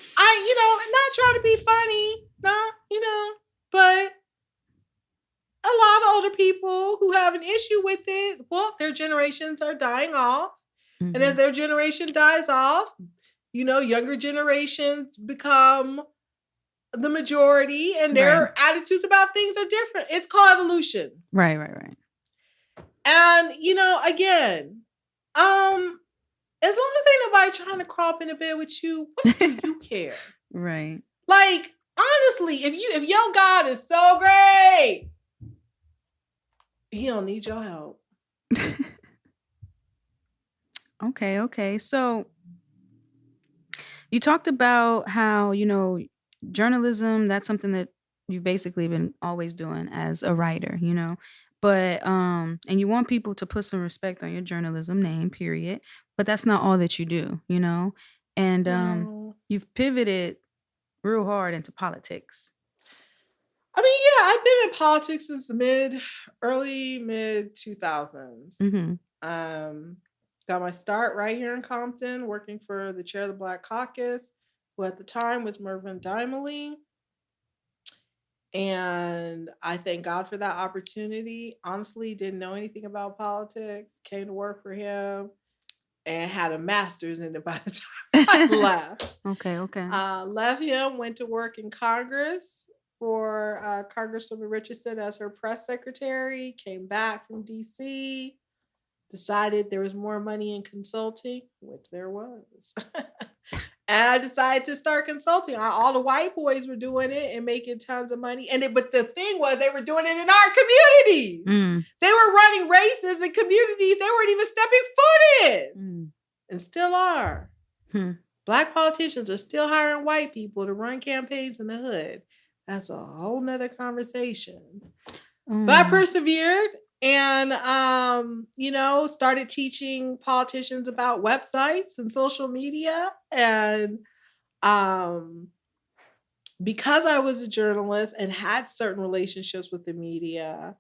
not trying to be funny, but a lot of older people who have an issue with it, well, their generations are dying off. Mm-hmm. And as their generation dies off, younger generations become the majority and their attitudes about things are different. It's called evolution. Right. And, again, as long as ain't nobody trying to crawl up in a bed with you, what do you care? Right. Like, honestly, if your God is so great, he don't need your help. Okay. So you talked about how, journalism, that's something that you've basically been always doing as a writer, but and you want people to put some respect on your journalism name, period. But that's not all that you do, and you've pivoted real hard into politics. Yeah, I've been in politics since early mid 2000s. Mm-hmm. Got my start right here in Compton, working for the chair of the Black Caucus, who at the time was Mervyn Dimely. And I thank God for that opportunity. Honestly, didn't know anything about politics, came to work for him, and had a master's in it by the time I left. Okay. Left him, went to work in Congress for Congresswoman Richardson as her press secretary, came back from DC, decided there was more money in consulting, which there was. And I decided to start consulting. All the white boys were doing it and making tons of money. But the thing was, they were doing it in our communities. Mm. They were running races in communities they weren't even stepping foot in. And still are. Black politicians are still hiring white people to run campaigns in the hood. That's a whole nother conversation. But I persevered and, started teaching politicians about websites and social media. And because I was a journalist and had certain relationships with the media,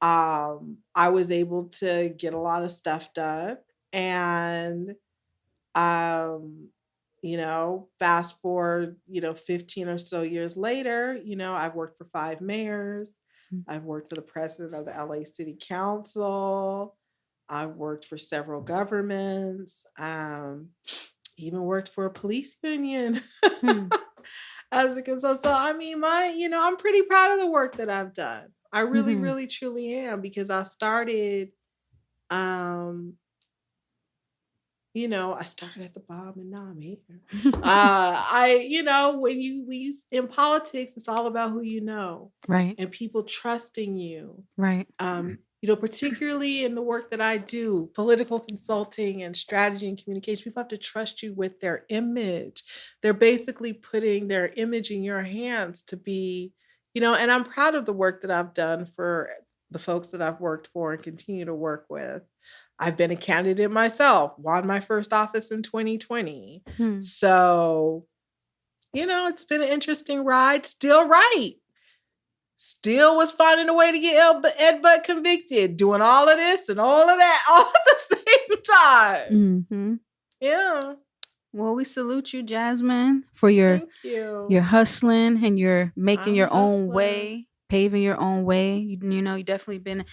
I was able to get a lot of stuff done. And, fast forward, 15 or so years later, I've worked for 5 mayors. I've worked for the president of the LA City Council. I've worked for several governments. Even worked for a police union as a consultant. So, I'm pretty proud of the work that I've done. I really, really, truly am, because I started I started at the bottom and now I'm here. When you in politics, it's all about who you know Right. and people trusting you. Right. Particularly in the work that I do, political consulting and strategy and communication, people have to trust you with their image. They're basically putting their image in your hands to be, and I'm proud of the work that I've done for the folks that I've worked for and continue to work with. I've been a candidate myself, won my first office in 2020. Hmm. So, it's been an interesting ride. Still right. Still was finding a way to get Ed Butt convicted, doing all of this and all of that all at the same time. Mm-hmm. Yeah. Well, we salute you, Jasmine, for your Thank you. hustling and you're making I'm your own hustling. way, paving your own way. You definitely been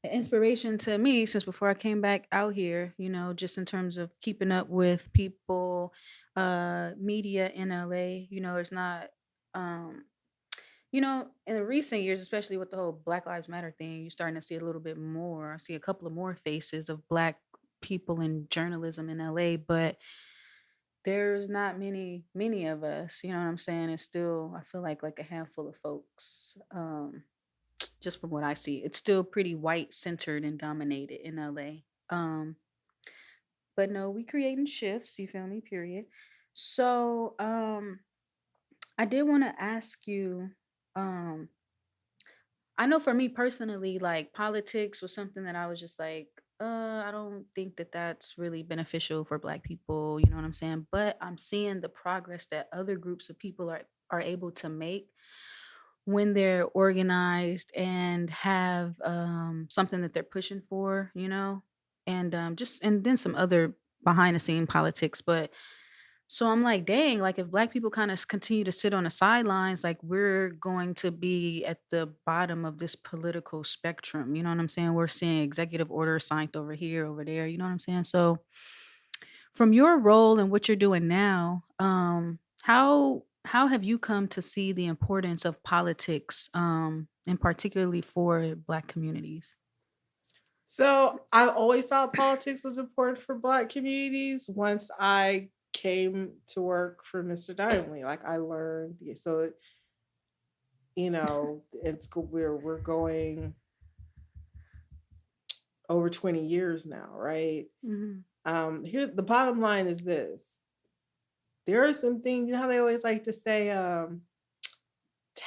an inspiration to me since before I came back out here, just in terms of keeping up with people, media in LA. It's not in the recent years, especially with the whole Black Lives Matter thing, you're starting to see a little bit more. I see a couple of more faces of Black people in journalism in LA, but there's not many of us, you know what I'm saying? It's still, I feel like a handful of folks. Just from what I see, it's still pretty white centered and dominated in LA. But no, we creating shifts, you feel me, period. So I did want to ask you, um, I know for me personally, like politics was something that I was just like, I don't think that that's really beneficial for Black people. You know what I'm saying? But I'm seeing the progress that other groups of people are able to make when they're organized and have something that they're pushing for. And just and then some other behind the scene politics, but so I'm like, dang, like if Black people kind of continue to sit on the sidelines, like we're going to be at the bottom of this political spectrum. You know what I'm saying? We're seeing executive orders signed over here, over there. You know what I'm saying? So from your role and what you're doing now, how have you come to see the importance of politics, and particularly for Black communities? So I always thought politics was important for Black communities. Once I came to work for Mr. Diamond, like I learned, so it's we're going over 20 years now, right? Hmm. Here the bottom line is this. There are some things, how they always like to say,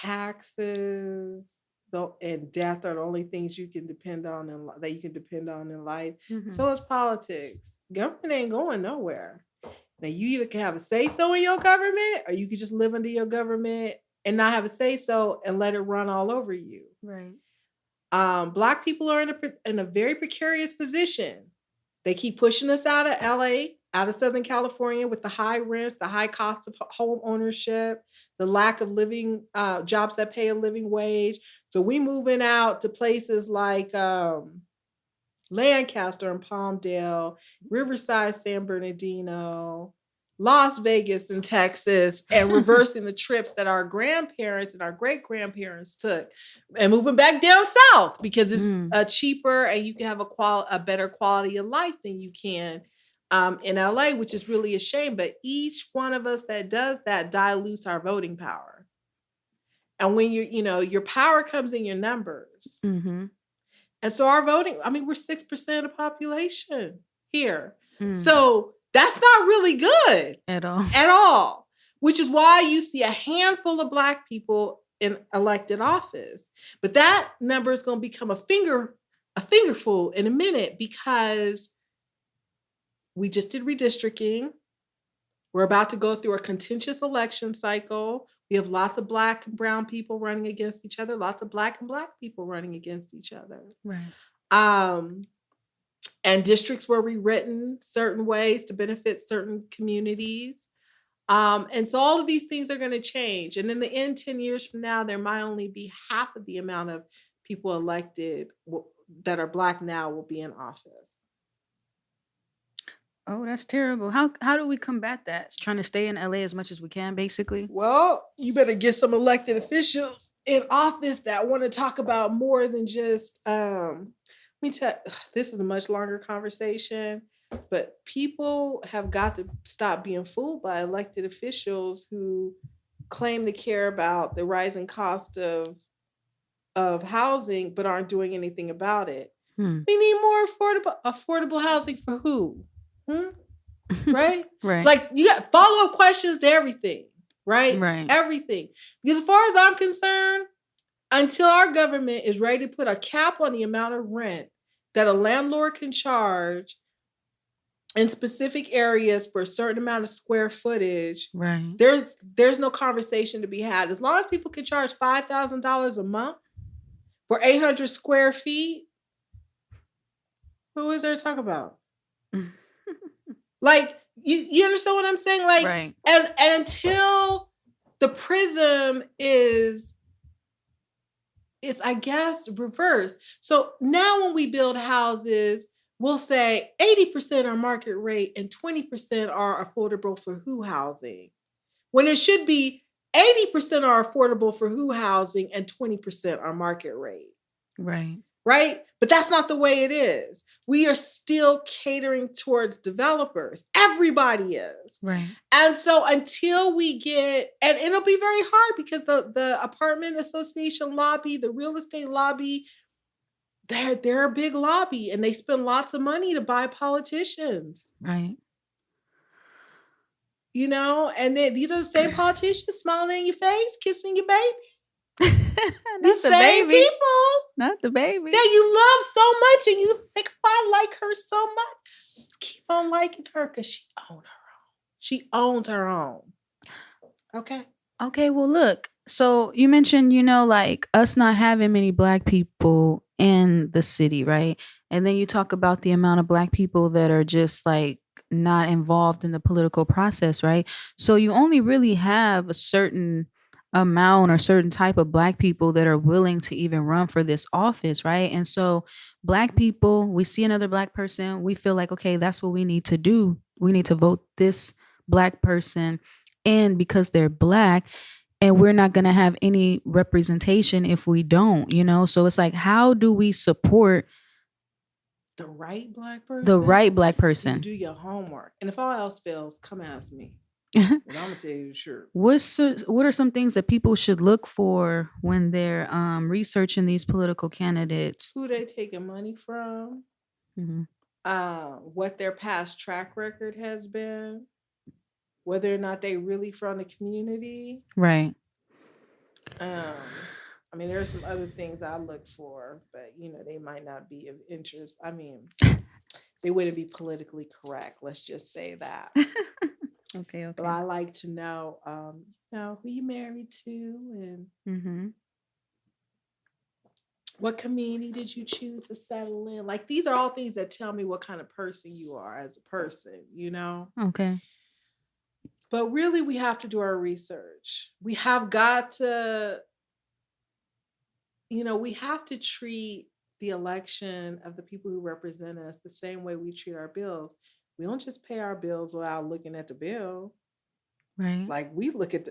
taxes though and death are the only things you can depend on that you can depend on in life. Hmm. So is politics. Government ain't going nowhere. Now you either can have a say so in your government or you can just live under your government and not have a say so and let it run all over you. Right. Black people are in a very precarious position. They keep pushing us out of LA, out of Southern California with the high rents, the high cost of home ownership, the lack of living jobs that pay a living wage. So we moving out to places like Lancaster and Palmdale, Riverside, San Bernardino, Las Vegas and Texas, and reversing the trips that our grandparents and our great grandparents took and moving back down south because it's Mm. cheaper and you can have a better quality of life than you can in LA, which is really a shame. But each one of us that does that dilutes our voting power. And when your power comes in your numbers. Hmm. And so our voting, I mean, we're 6% of the population here. Mm. So that's not really good At all. at all, which is why you see a handful of Black people in elected office. But that number is going to become a fingerful in a minute because we just did redistricting. We're about to go through a contentious election cycle. We have lots of Black and brown people running against each other, lots of Black and Black people running against each other. Right. Um, and districts were rewritten certain ways to benefit certain communities. And so all of these things are going to change. And in the end, 10 years from now, there might only be half of the amount of people elected that are Black now will be in office. Oh, that's terrible. How do we combat that? It's trying to stay in LA as much as we can, basically. Well, you better get some elected officials in office that want to talk about more than just let me tell this is a much longer conversation. But people have got to stop being fooled by elected officials who claim to care about the rising cost of housing but aren't doing anything about it. We need more affordable housing for who? Hmm? Right? Right. Like you got follow-up questions to everything, right? Right. Everything. Because as far as I'm concerned, until our government is ready to put a cap on the amount of rent that a landlord can charge in specific areas for a certain amount of square footage, right. there's no conversation to be had. As long as people can charge $5,000 a month for 800 square feet, who is there to talk about? Like, you understand what I'm saying? Like, right. and until the prism is I guess reversed. So now when we build houses, we'll say 80% are market rate and 20% are affordable for who housing. When it should be 80% are affordable for who housing and 20% are market rate. Right. Right? But that's not the way it is. We are still catering towards developers. Everybody is. Right. And so until we get, and it'll be very hard because the apartment association lobby, the real estate lobby, they're a big lobby and they spend lots of money to buy politicians. Right. You know, and then these are the same politicians smiling in your face, kissing your baby. Not the same baby. people Not the baby. that you love so much and you think, I like her so much. Keep on liking her because she owns her own. She owns her own. Okay. Okay, well, look. So you mentioned, like us not having many Black people in the city, right? And then you talk about the amount of Black people that are just like not involved in the political process, right? So you only really have a certain amount or certain type of Black people that are willing to even run for this office, right? And so Black people, we see another Black person, we feel like, okay, that's what we need to do. We need to vote this Black person in because they're Black, and we're not going to have any representation if we don't, so it's like, how do we support the right Black person? the right Black You person? do your homework. And if all else fails, come ask me. And I'm going to tell you the truth. What are some things that people should look for when they're researching these political candidates? Who they taking money from? What their past track record has been? Whether or not they really from the community. Right. I mean, there are some other things I look for, but they might not be of interest. I mean, they wouldn't be politically correct. Let's just say that. Okay. But I like to know, who you married to and what community did you choose to settle in? Like, these are all things that tell me what kind of person you are as a person, Okay. But really, we have to do our research. We have got to, we have to treat the election of the people who represent us the same way we treat our bills. We don't just pay our bills without looking at the bill. Right. Like, we look at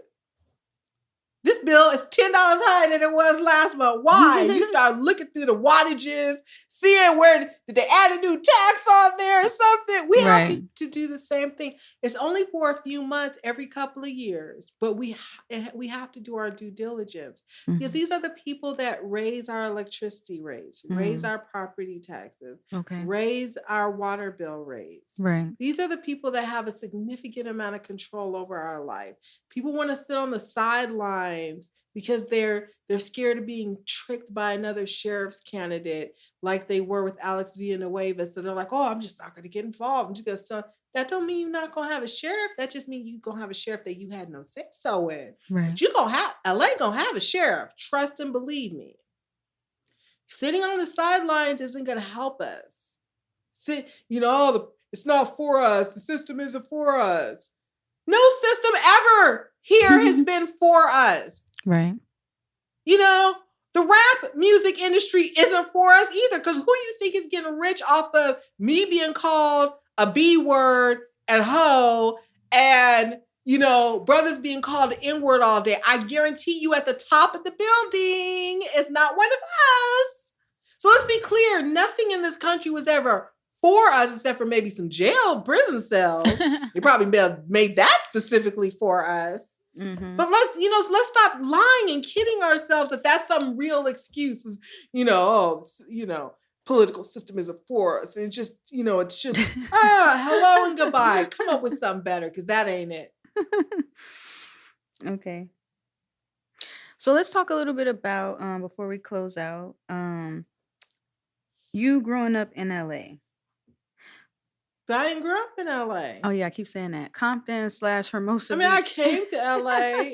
this bill is $10 higher than it was last month. Why? You start looking through the wattages, seeing where did they add a new tax on there or something. We have to do the same thing. It's only for a few months every couple of years, but we have to do our due diligence because these are the people that raise our electricity rates, raise our property taxes, raise our water bill rates. Right. These are the people that have a significant amount of control over our life. People want to sit on the sidelines because they're scared of being tricked by another sheriff's candidate like they were with Alex Villanueva. So they're like, oh, I'm just not going to get involved. I'm just going to. That don't mean you're not going to have a sheriff. That just means you're going to have a sheriff that you had no say so in. Right. But you're going to have, LA going to have a sheriff. Trust and believe me. Sitting on the sidelines isn't going to help us. It's not for us. The system isn't for us. No system ever here has been for us. Right. The rap music industry isn't for us either. Because who you think is getting rich off of me being called a B word and hoe and, brothers being called the N word all day? I guarantee you at the top of the building is not one of us. So let's be clear. Nothing in this country was ever for us, except for maybe some prison cells. They probably made that specifically for us. Mm-hmm. But let's stop lying and kidding ourselves that that's some real excuse. Political system is for us. And just, it's just, hello and goodbye. Come up with something better, because that ain't it. Okay. So let's talk a little bit about, before we close out, you growing up in LA. But I didn't grow up in LA. Oh yeah, I keep saying that. Compton / Hermosa Beach. I came to LA.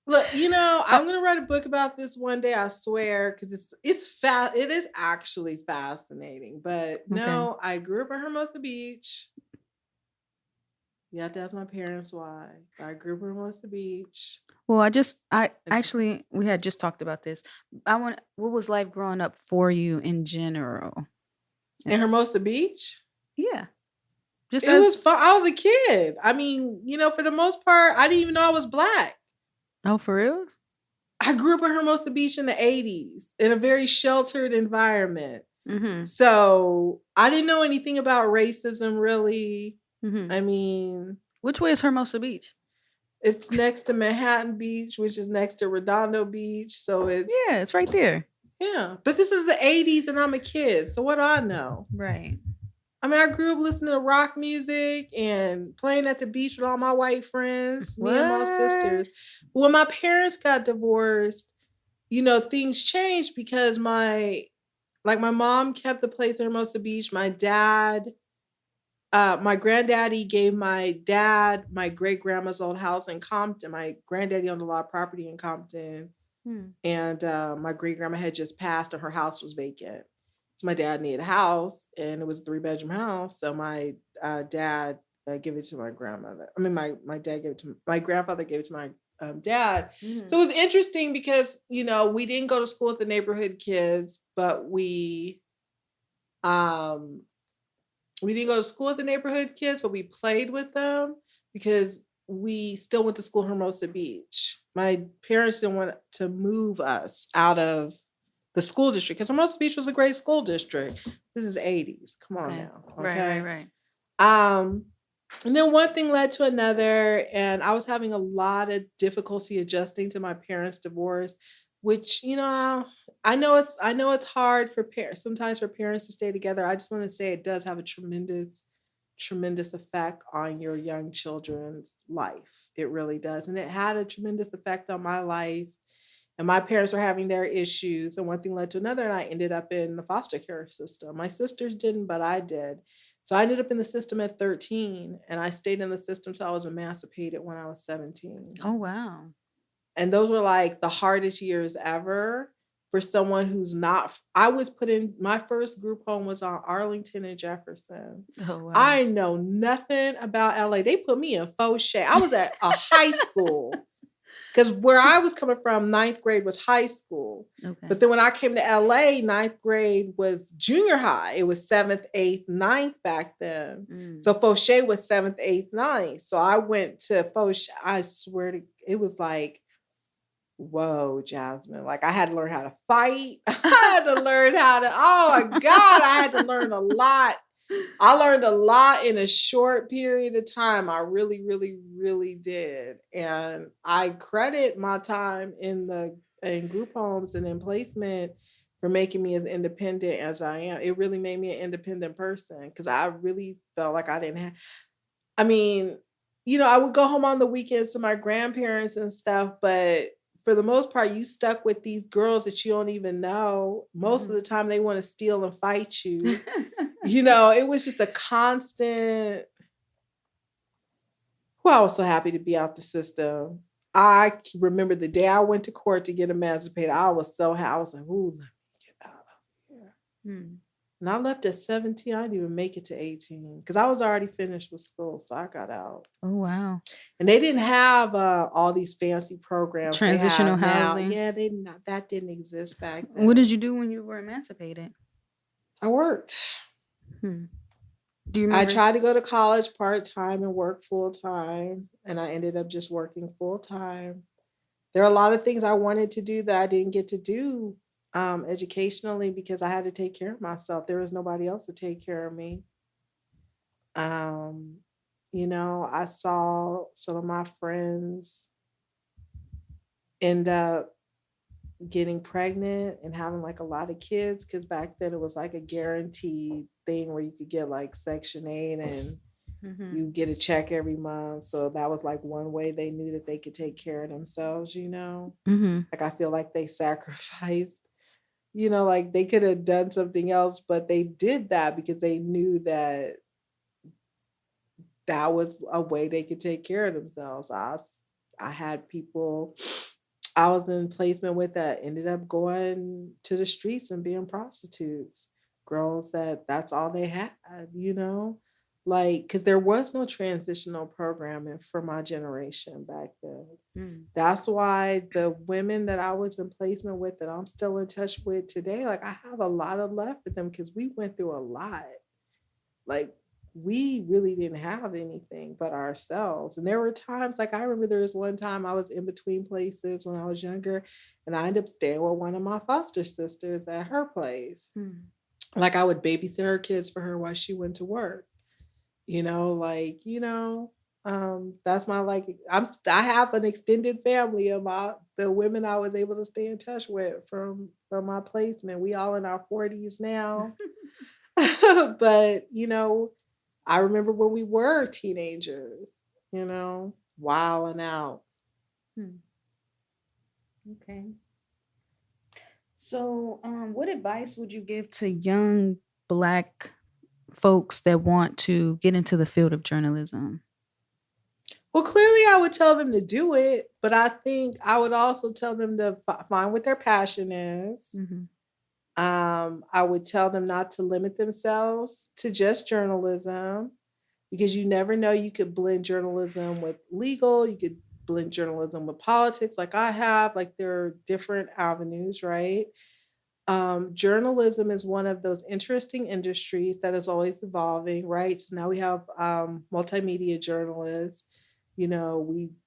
Look, I'm gonna write a book about this one day, I swear, because it is actually fascinating. But no, I grew up in Hermosa Beach. You have to ask my parents why. I grew up in Hermosa Beach. Well, we had just talked about this. What was life growing up for you in general? In Hermosa Beach? Yeah. It was fun. I was a kid. I mean, for the most part, I didn't even know I was Black. Oh, for real? I grew up in Hermosa Beach in the 80s in a very sheltered environment. Mm-hmm. So I didn't know anything about racism, really. Mm-hmm. I mean... Which way is Hermosa Beach? It's next to Manhattan Beach, which is next to Redondo Beach. So it's... Yeah, it's right there. Yeah. But this is the 80s and I'm a kid. So what do I know? Right. I mean, I grew up listening to rock music and playing at the beach with all my white friends, me and my sisters. When my parents got divorced, things changed because my mom kept the place in Hermosa Beach. My granddaddy gave my dad my great-grandma's old house in Compton. My granddaddy owned a lot of property in Compton. And my great-grandma had just passed and her house was vacant. So my dad needed a house, and it was a 3-bedroom house. So my dad gave it to my grandmother. I mean, my dad gave it to my grandfather, gave it to my dad. Mm-hmm. So it was interesting because, we didn't go to school with the neighborhood kids, but we didn't go to school with the neighborhood kids, but we played with them because we still went to school in Hermosa Beach. My parents didn't want to move us out of the school district because Hermosa Beach was a great school district. This is 80s. Come on now. Okay. Right. And then one thing led to another, and I was having a lot of difficulty adjusting to my parents' divorce, which, I know it's hard for sometimes for parents to stay together. I just want to say it does have a tremendous effect on your young children's life. It really does. And it had a tremendous effect on my life. And my parents were having their issues, and one thing led to another, and I ended up in the foster care system. My sisters didn't, but I did. So I ended up in the system at 13, and I stayed in the system till I was emancipated when I was 17. Oh, wow. And those were like the hardest years ever for someone who's not... I was put in... My first group home was on Arlington and Jefferson. Oh, wow. I know nothing about LA. They put me in faux shade. I was at a high school. Because where I was coming from, 9th grade was high school. Okay. But then when I came to LA, 9th grade was junior high. It was 7th, 8th, 9th back then. So Fauché was 7th, 8th, 9th. So I went to Fauché. I swear to... It was like, whoa, Jasmine. Like, I had to learn how to fight. I had to learn how to... Oh, my God. I had to learn a lot. I learned a lot in a short period of time. I really, really, really did. And I credit my time in group homes and in placement for making me as independent as I am. It really made me an independent person because I really felt like I didn't have... I mean, I would go home on the weekends to my grandparents and stuff, but for the most part, you stuck with these girls that you don't even know. Most of the time, they want to steal and fight you. It was just a constant... Well, I was so happy to be out the system. I remember the day I went to court to get emancipated. I was so happy. I was like, ooh, let me get out of here. And I left at 17. I didn't even make it to 18 because I was already finished with school. So I got out. Oh, wow. And they didn't have all these fancy programs. Transitional housing. Now. Yeah, that didn't exist back then. What did you do when you were emancipated? I worked. Do you remember? I tried to go to college part-time and work full-time, and I ended up just working full-time. There are a lot of things I wanted to do that I didn't get to do educationally, because I had to take care of myself. There was nobody else to take care of me. Um, I saw some of my friends end up getting pregnant and having like a lot of kids, because back then it was like a guaranteed thing where you could get like Section 8 and you get a check every month. So that was like one way they knew that they could take care of themselves, Like I feel like they sacrificed, like they could have done something else, but they did that because they knew that that was a way they could take care of themselves. I had people I was in placement with that ended up going to the streets and being prostitutes. Girls that's all they had, Like, because there was no transitional programming for my generation back then. That's why the women that I was in placement with that I'm still in touch with today, like I have a lot of love for them because we went through a lot. Like we really didn't have anything but ourselves. And there were times, like I remember there was one time I was in between places when I was younger, and I ended up staying with one of my foster sisters at her place. Like I would babysit her kids for her while she went to work. That's my like I have an extended family of the women I was able to stay in touch with from my placement. We all in our 40s now. But I remember when we were teenagers, wilding out. Okay. So, what advice would you give to young Black folks that want to get into the field of journalism? Well, clearly I would tell them to do it, but I think I would also tell them to find what their passion is. I would tell them not to limit themselves to just journalism, because you never know. You could blend journalism with legal, you could blend journalism with politics, like I have. Like there are different avenues, right? Journalism is one of those interesting industries that is always evolving, right? So now we have multimedia journalists. It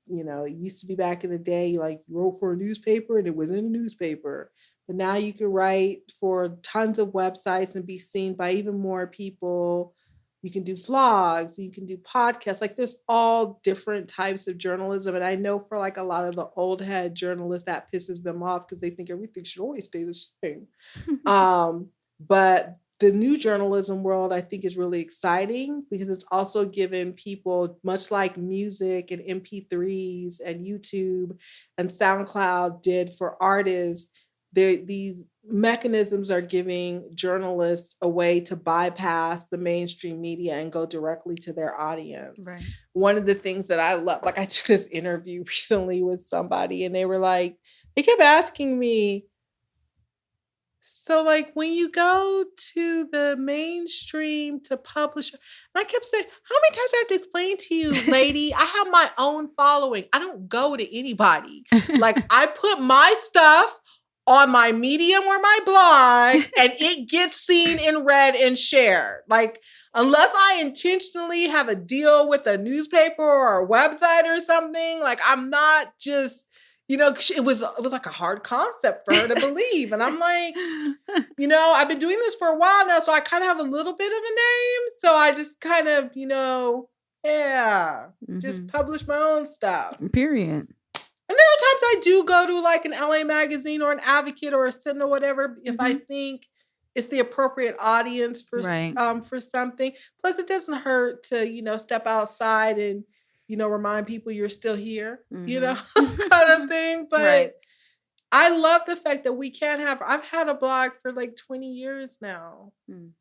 used to be back in the day, like you wrote for a newspaper and it was in a newspaper. But now you can write for tons of websites and be seen by even more people. You can do vlogs, you can do podcasts. Like there's all different types of journalism. And I know for like a lot of the old head journalists, that pisses them off because they think everything should always stay the same. But the new journalism world, I think, is really exciting because it's also given people, much like music and MP3s and YouTube and SoundCloud did for artists, these mechanisms are giving journalists a way to bypass the mainstream media and go directly to their audience. Right. One of the things that I love, like I did this interview recently with somebody and they kept asking me, so like when you go to the mainstream to publish, and I kept saying, how many times do I have to explain to you, lady? I have my own following. I don't go to anybody. Like I put my stuff on my Medium or my blog and it gets seen and read and shared. Like unless I intentionally have a deal with a newspaper or a website or something, like I'm not just, it was like a hard concept for her to believe. And I'm like, I've been doing this for a while now, so I kind of have a little bit of a name. So I just kind of, just publish my own stuff. Period. And there are times I do go to like an LA magazine or an Advocate or a Sin or whatever if I think it's the appropriate audience for something. Plus, it doesn't hurt to step outside and remind people you're still here, kind of thing. But I love the fact that we can't have. I've had a blog for like 20 years now.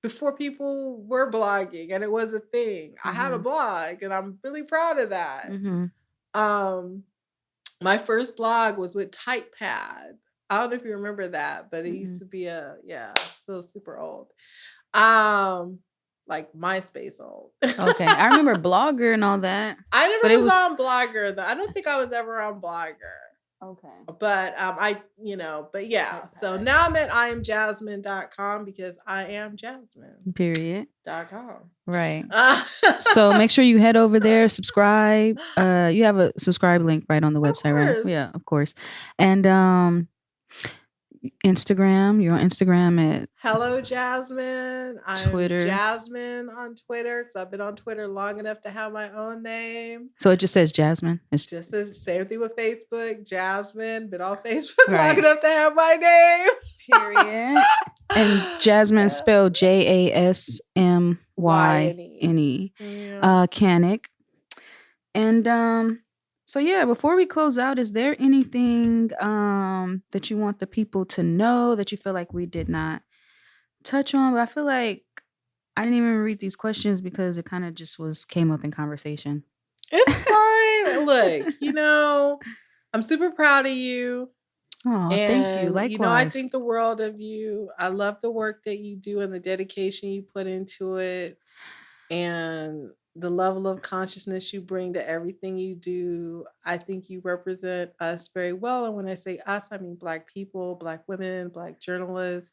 Before people were blogging and it was a thing. I had a blog and I'm really proud of that. My first blog was with TypePad. I don't know if you remember that, but it used to be so super old. Like MySpace old. Okay. I remember Blogger and all that. I never was on Blogger though. I don't think I was ever on Blogger. Okay. But but yeah. Okay. So now I'm at IamJasmyne.com because I am Jasmine. Period.com. Right. So make sure you head over there, subscribe. You have a subscribe link right on the website, right? Yeah, of course. And Instagram. You're on Instagram at Hello, Jasmine. I'm Twitter. Jasmine on Twitter because I've been on Twitter long enough to have my own name. So it just says Jasmine. It's Just the same thing with Facebook. Jasmine, been on Facebook long right. enough to have my name. Period. And Jasmine Yeah. spelled Jasmyne. YNE. Yeah. Cannick. And so yeah, before we close out, is there anything that you want the people to know that you feel like we did not touch on? But I feel like I didn't even read these questions because it kind of just was came up in conversation. It's fine. Look, I'm super proud of you. Oh, thank you. And, I Likewise. think the world of you. I love the work that you do and the dedication you put into it and the level of consciousness you bring to everything you do. I think you represent us very well. And when I say us, I mean Black people, Black women, Black journalists.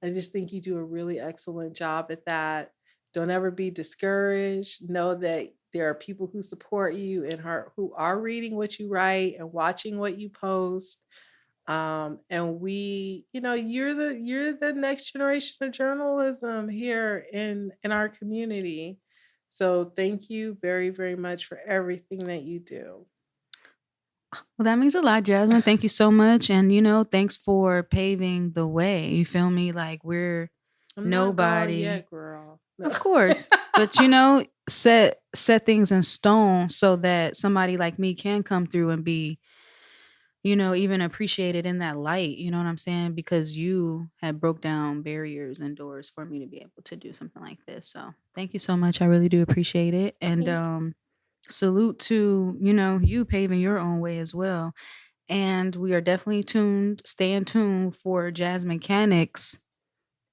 I just think you do a really excellent job at that. Don't ever be discouraged. Know that there are people who support you and who are reading what you write and watching what you post. And you're the next generation of journalism here in our community. So thank you very, very much for everything that you do. Well, that means a lot, Jasmine. Thank you so much. And, thanks for paving the way. You feel me? Like we're I'm not gone nobody. yet, girl. No. Of course. But, set things in stone so that somebody like me can come through and be, even appreciated in that light. You know what I'm saying? Because you had broke down barriers and doors for me to be able to do something like this. So thank you so much. I really do appreciate it. And Thank salute to, you paving your own way as well. And we are definitely staying tuned for Jasmyne Cannick's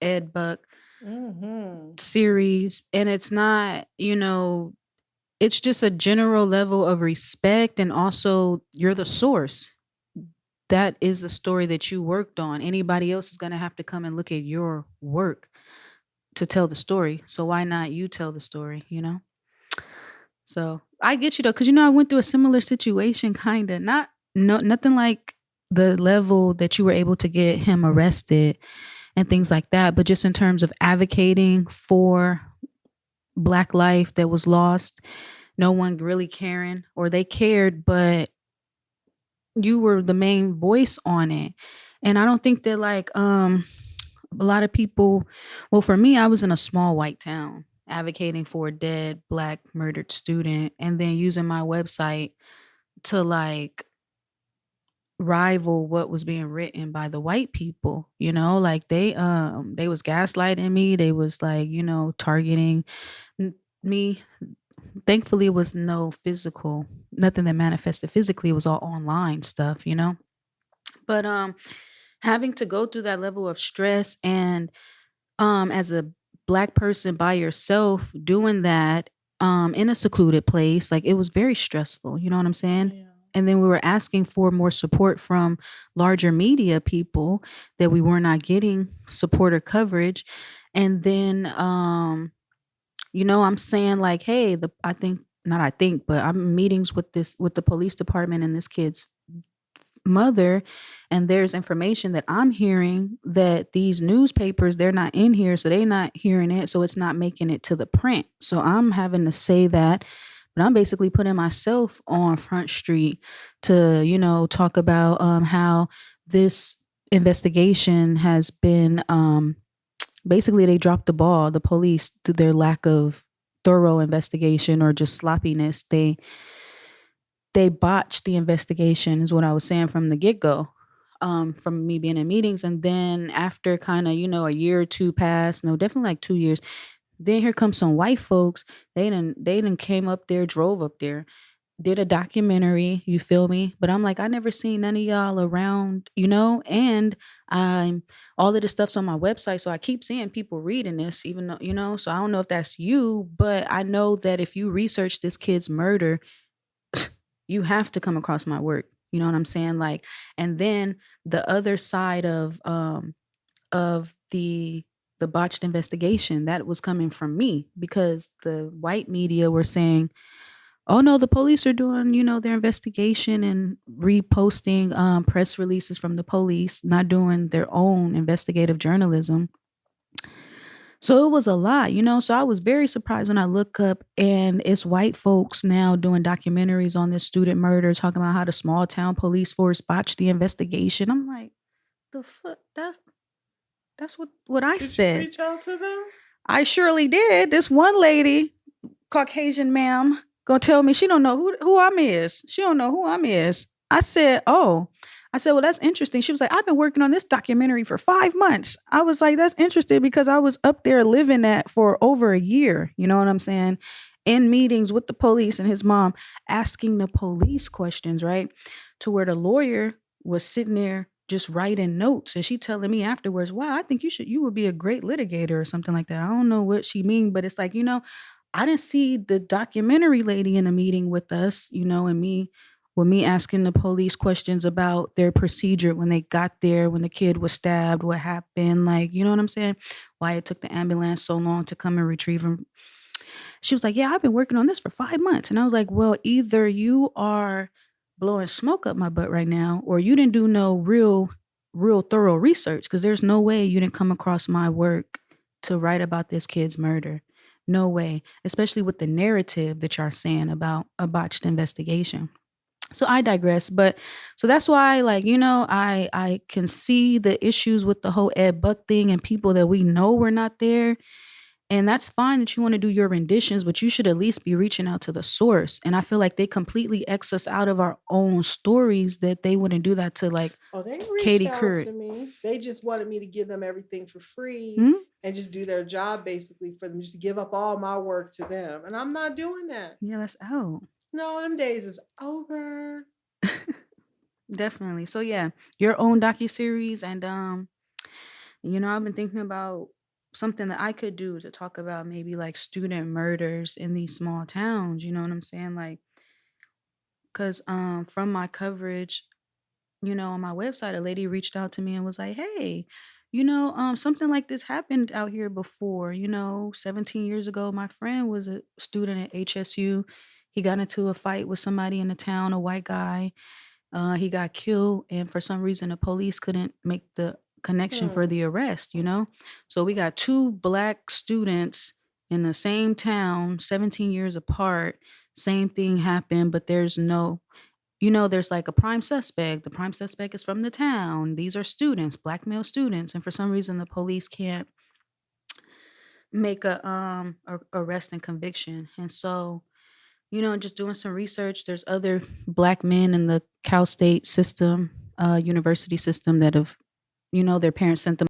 Ed Buck you. series. And it's not, it's just a general level of respect. And also, you're the source. That is the story that you worked on. Anybody else is going to have to come and look at your work to tell the story. So why not you tell the story? So I get you though, because I went through a similar situation, kind of. Nothing like the level that you were able to get him arrested and things like that, but just in terms of advocating for Black life that was lost, no one really caring, or they cared, but you were the main voice on it. And I don't think that a lot of people, well, for me, I was in a small white town advocating for a dead Black murdered student and then using my website to rival what was being written by the white people. Like they was gaslighting me. They was targeting me. Thankfully it was no physical, nothing that manifested physically. It was all online stuff. But having to go through that level of stress and as a Black person by yourself doing that in a secluded place, like it was very stressful. You know what I'm saying? Yeah. And then we were asking for more support from larger media people that we were not getting support or coverage. And then I'm saying like, hey, I think not I think, but I'm in meetings with the police department and this kid's mother, and there's information that I'm hearing that these newspapers, they're not in here, so they're not hearing it, so it's not making it to the print. So I'm having to say that, but I'm basically putting myself on Front Street to talk about how this investigation has been basically they dropped the ball, the police, through their lack of thorough investigation or just sloppiness. They botched the investigation is what I was saying from the get-go, from me being in meetings. And then after kind of a year or two passed, no, definitely like 2 years, then here comes some white folks. They didn't came up there, drove up there, did a documentary, you feel me? But I'm like, I never seen none of y'all around, and I'm all of this stuff's on my website, so I keep seeing people reading this, even though, so I don't know if that's you, but I know that if you research this kid's murder, you have to come across my work. You know what I'm saying? Like, and then the other side of the botched investigation that was coming from me because the white media were saying, oh no, the police are doing, their investigation and reposting press releases from the police, not doing their own investigative journalism. So it was a lot, So I was very surprised when I look up and it's white folks now doing documentaries on this student murder, talking about how the small town police force botched the investigation. I'm like, the fuck? That's what I Did you said. reach out to them? I surely did. This one lady, Caucasian ma'am, gonna tell me she don't know who I'm is. She don't know who I'm is. I said, oh. I said, well, that's interesting. She was like, I've been working on this documentary for 5 months. I was like, that's interesting because I was up there living that for over a year. You know what I'm saying? In meetings with the police and his mom, asking the police questions, right? To where the lawyer was sitting there just writing notes. And she telling me afterwards, wow, I think you would be a great litigator or something like that. I don't know what she mean, but it's like, I didn't see the documentary lady in a meeting with us, and me asking the police questions about their procedure when they got there, when the kid was stabbed, what happened, like, you know what I'm saying? Why it took the ambulance so long to come and retrieve him. She was like, yeah, I've been working on this for 5 months. And I was like, well, either you are blowing smoke up my butt right now, or you didn't do no real thorough research, because there's no way you didn't come across my work to write about this kid's murder. No way, especially with the narrative that y'all saying about a botched investigation. So I digress, but so that's why, like, I can see the issues with the whole Ed Buck thing and people that we know were not there. And that's fine that you want to do your renditions, but you should at least be reaching out to the source. And I feel like they completely X us out of our own stories, that they wouldn't do that to, like, Oh, they reached Katie out Couric. to me. They just wanted me to give them everything for free Hmm? and just do their job basically for them, just to give up all my work to them. And I'm not doing that. Yeah, that's out. No, them days is over. Definitely. So yeah, your own docuseries, and I've been thinking about something that I could do to talk about maybe like student murders in these small towns, you know what I'm saying? Like, cuz from my coverage, on my website, a lady reached out to me and was like, "Hey, something like this happened out here before. 17 years ago, my friend was a student at HSU. He got into a fight with somebody in the town, a white guy. He got killed, and for some reason, the police couldn't make the connection for Hmm. the arrest. So we got two black students in the same town, 17 years apart. Same thing happened, but there's like a prime suspect. The prime suspect is from the town. These are students, black male students, and for some reason, the police can't make a arrest and conviction. And so, just doing some research, there's other black men in the Cal State system, university system, that have, their parents sent them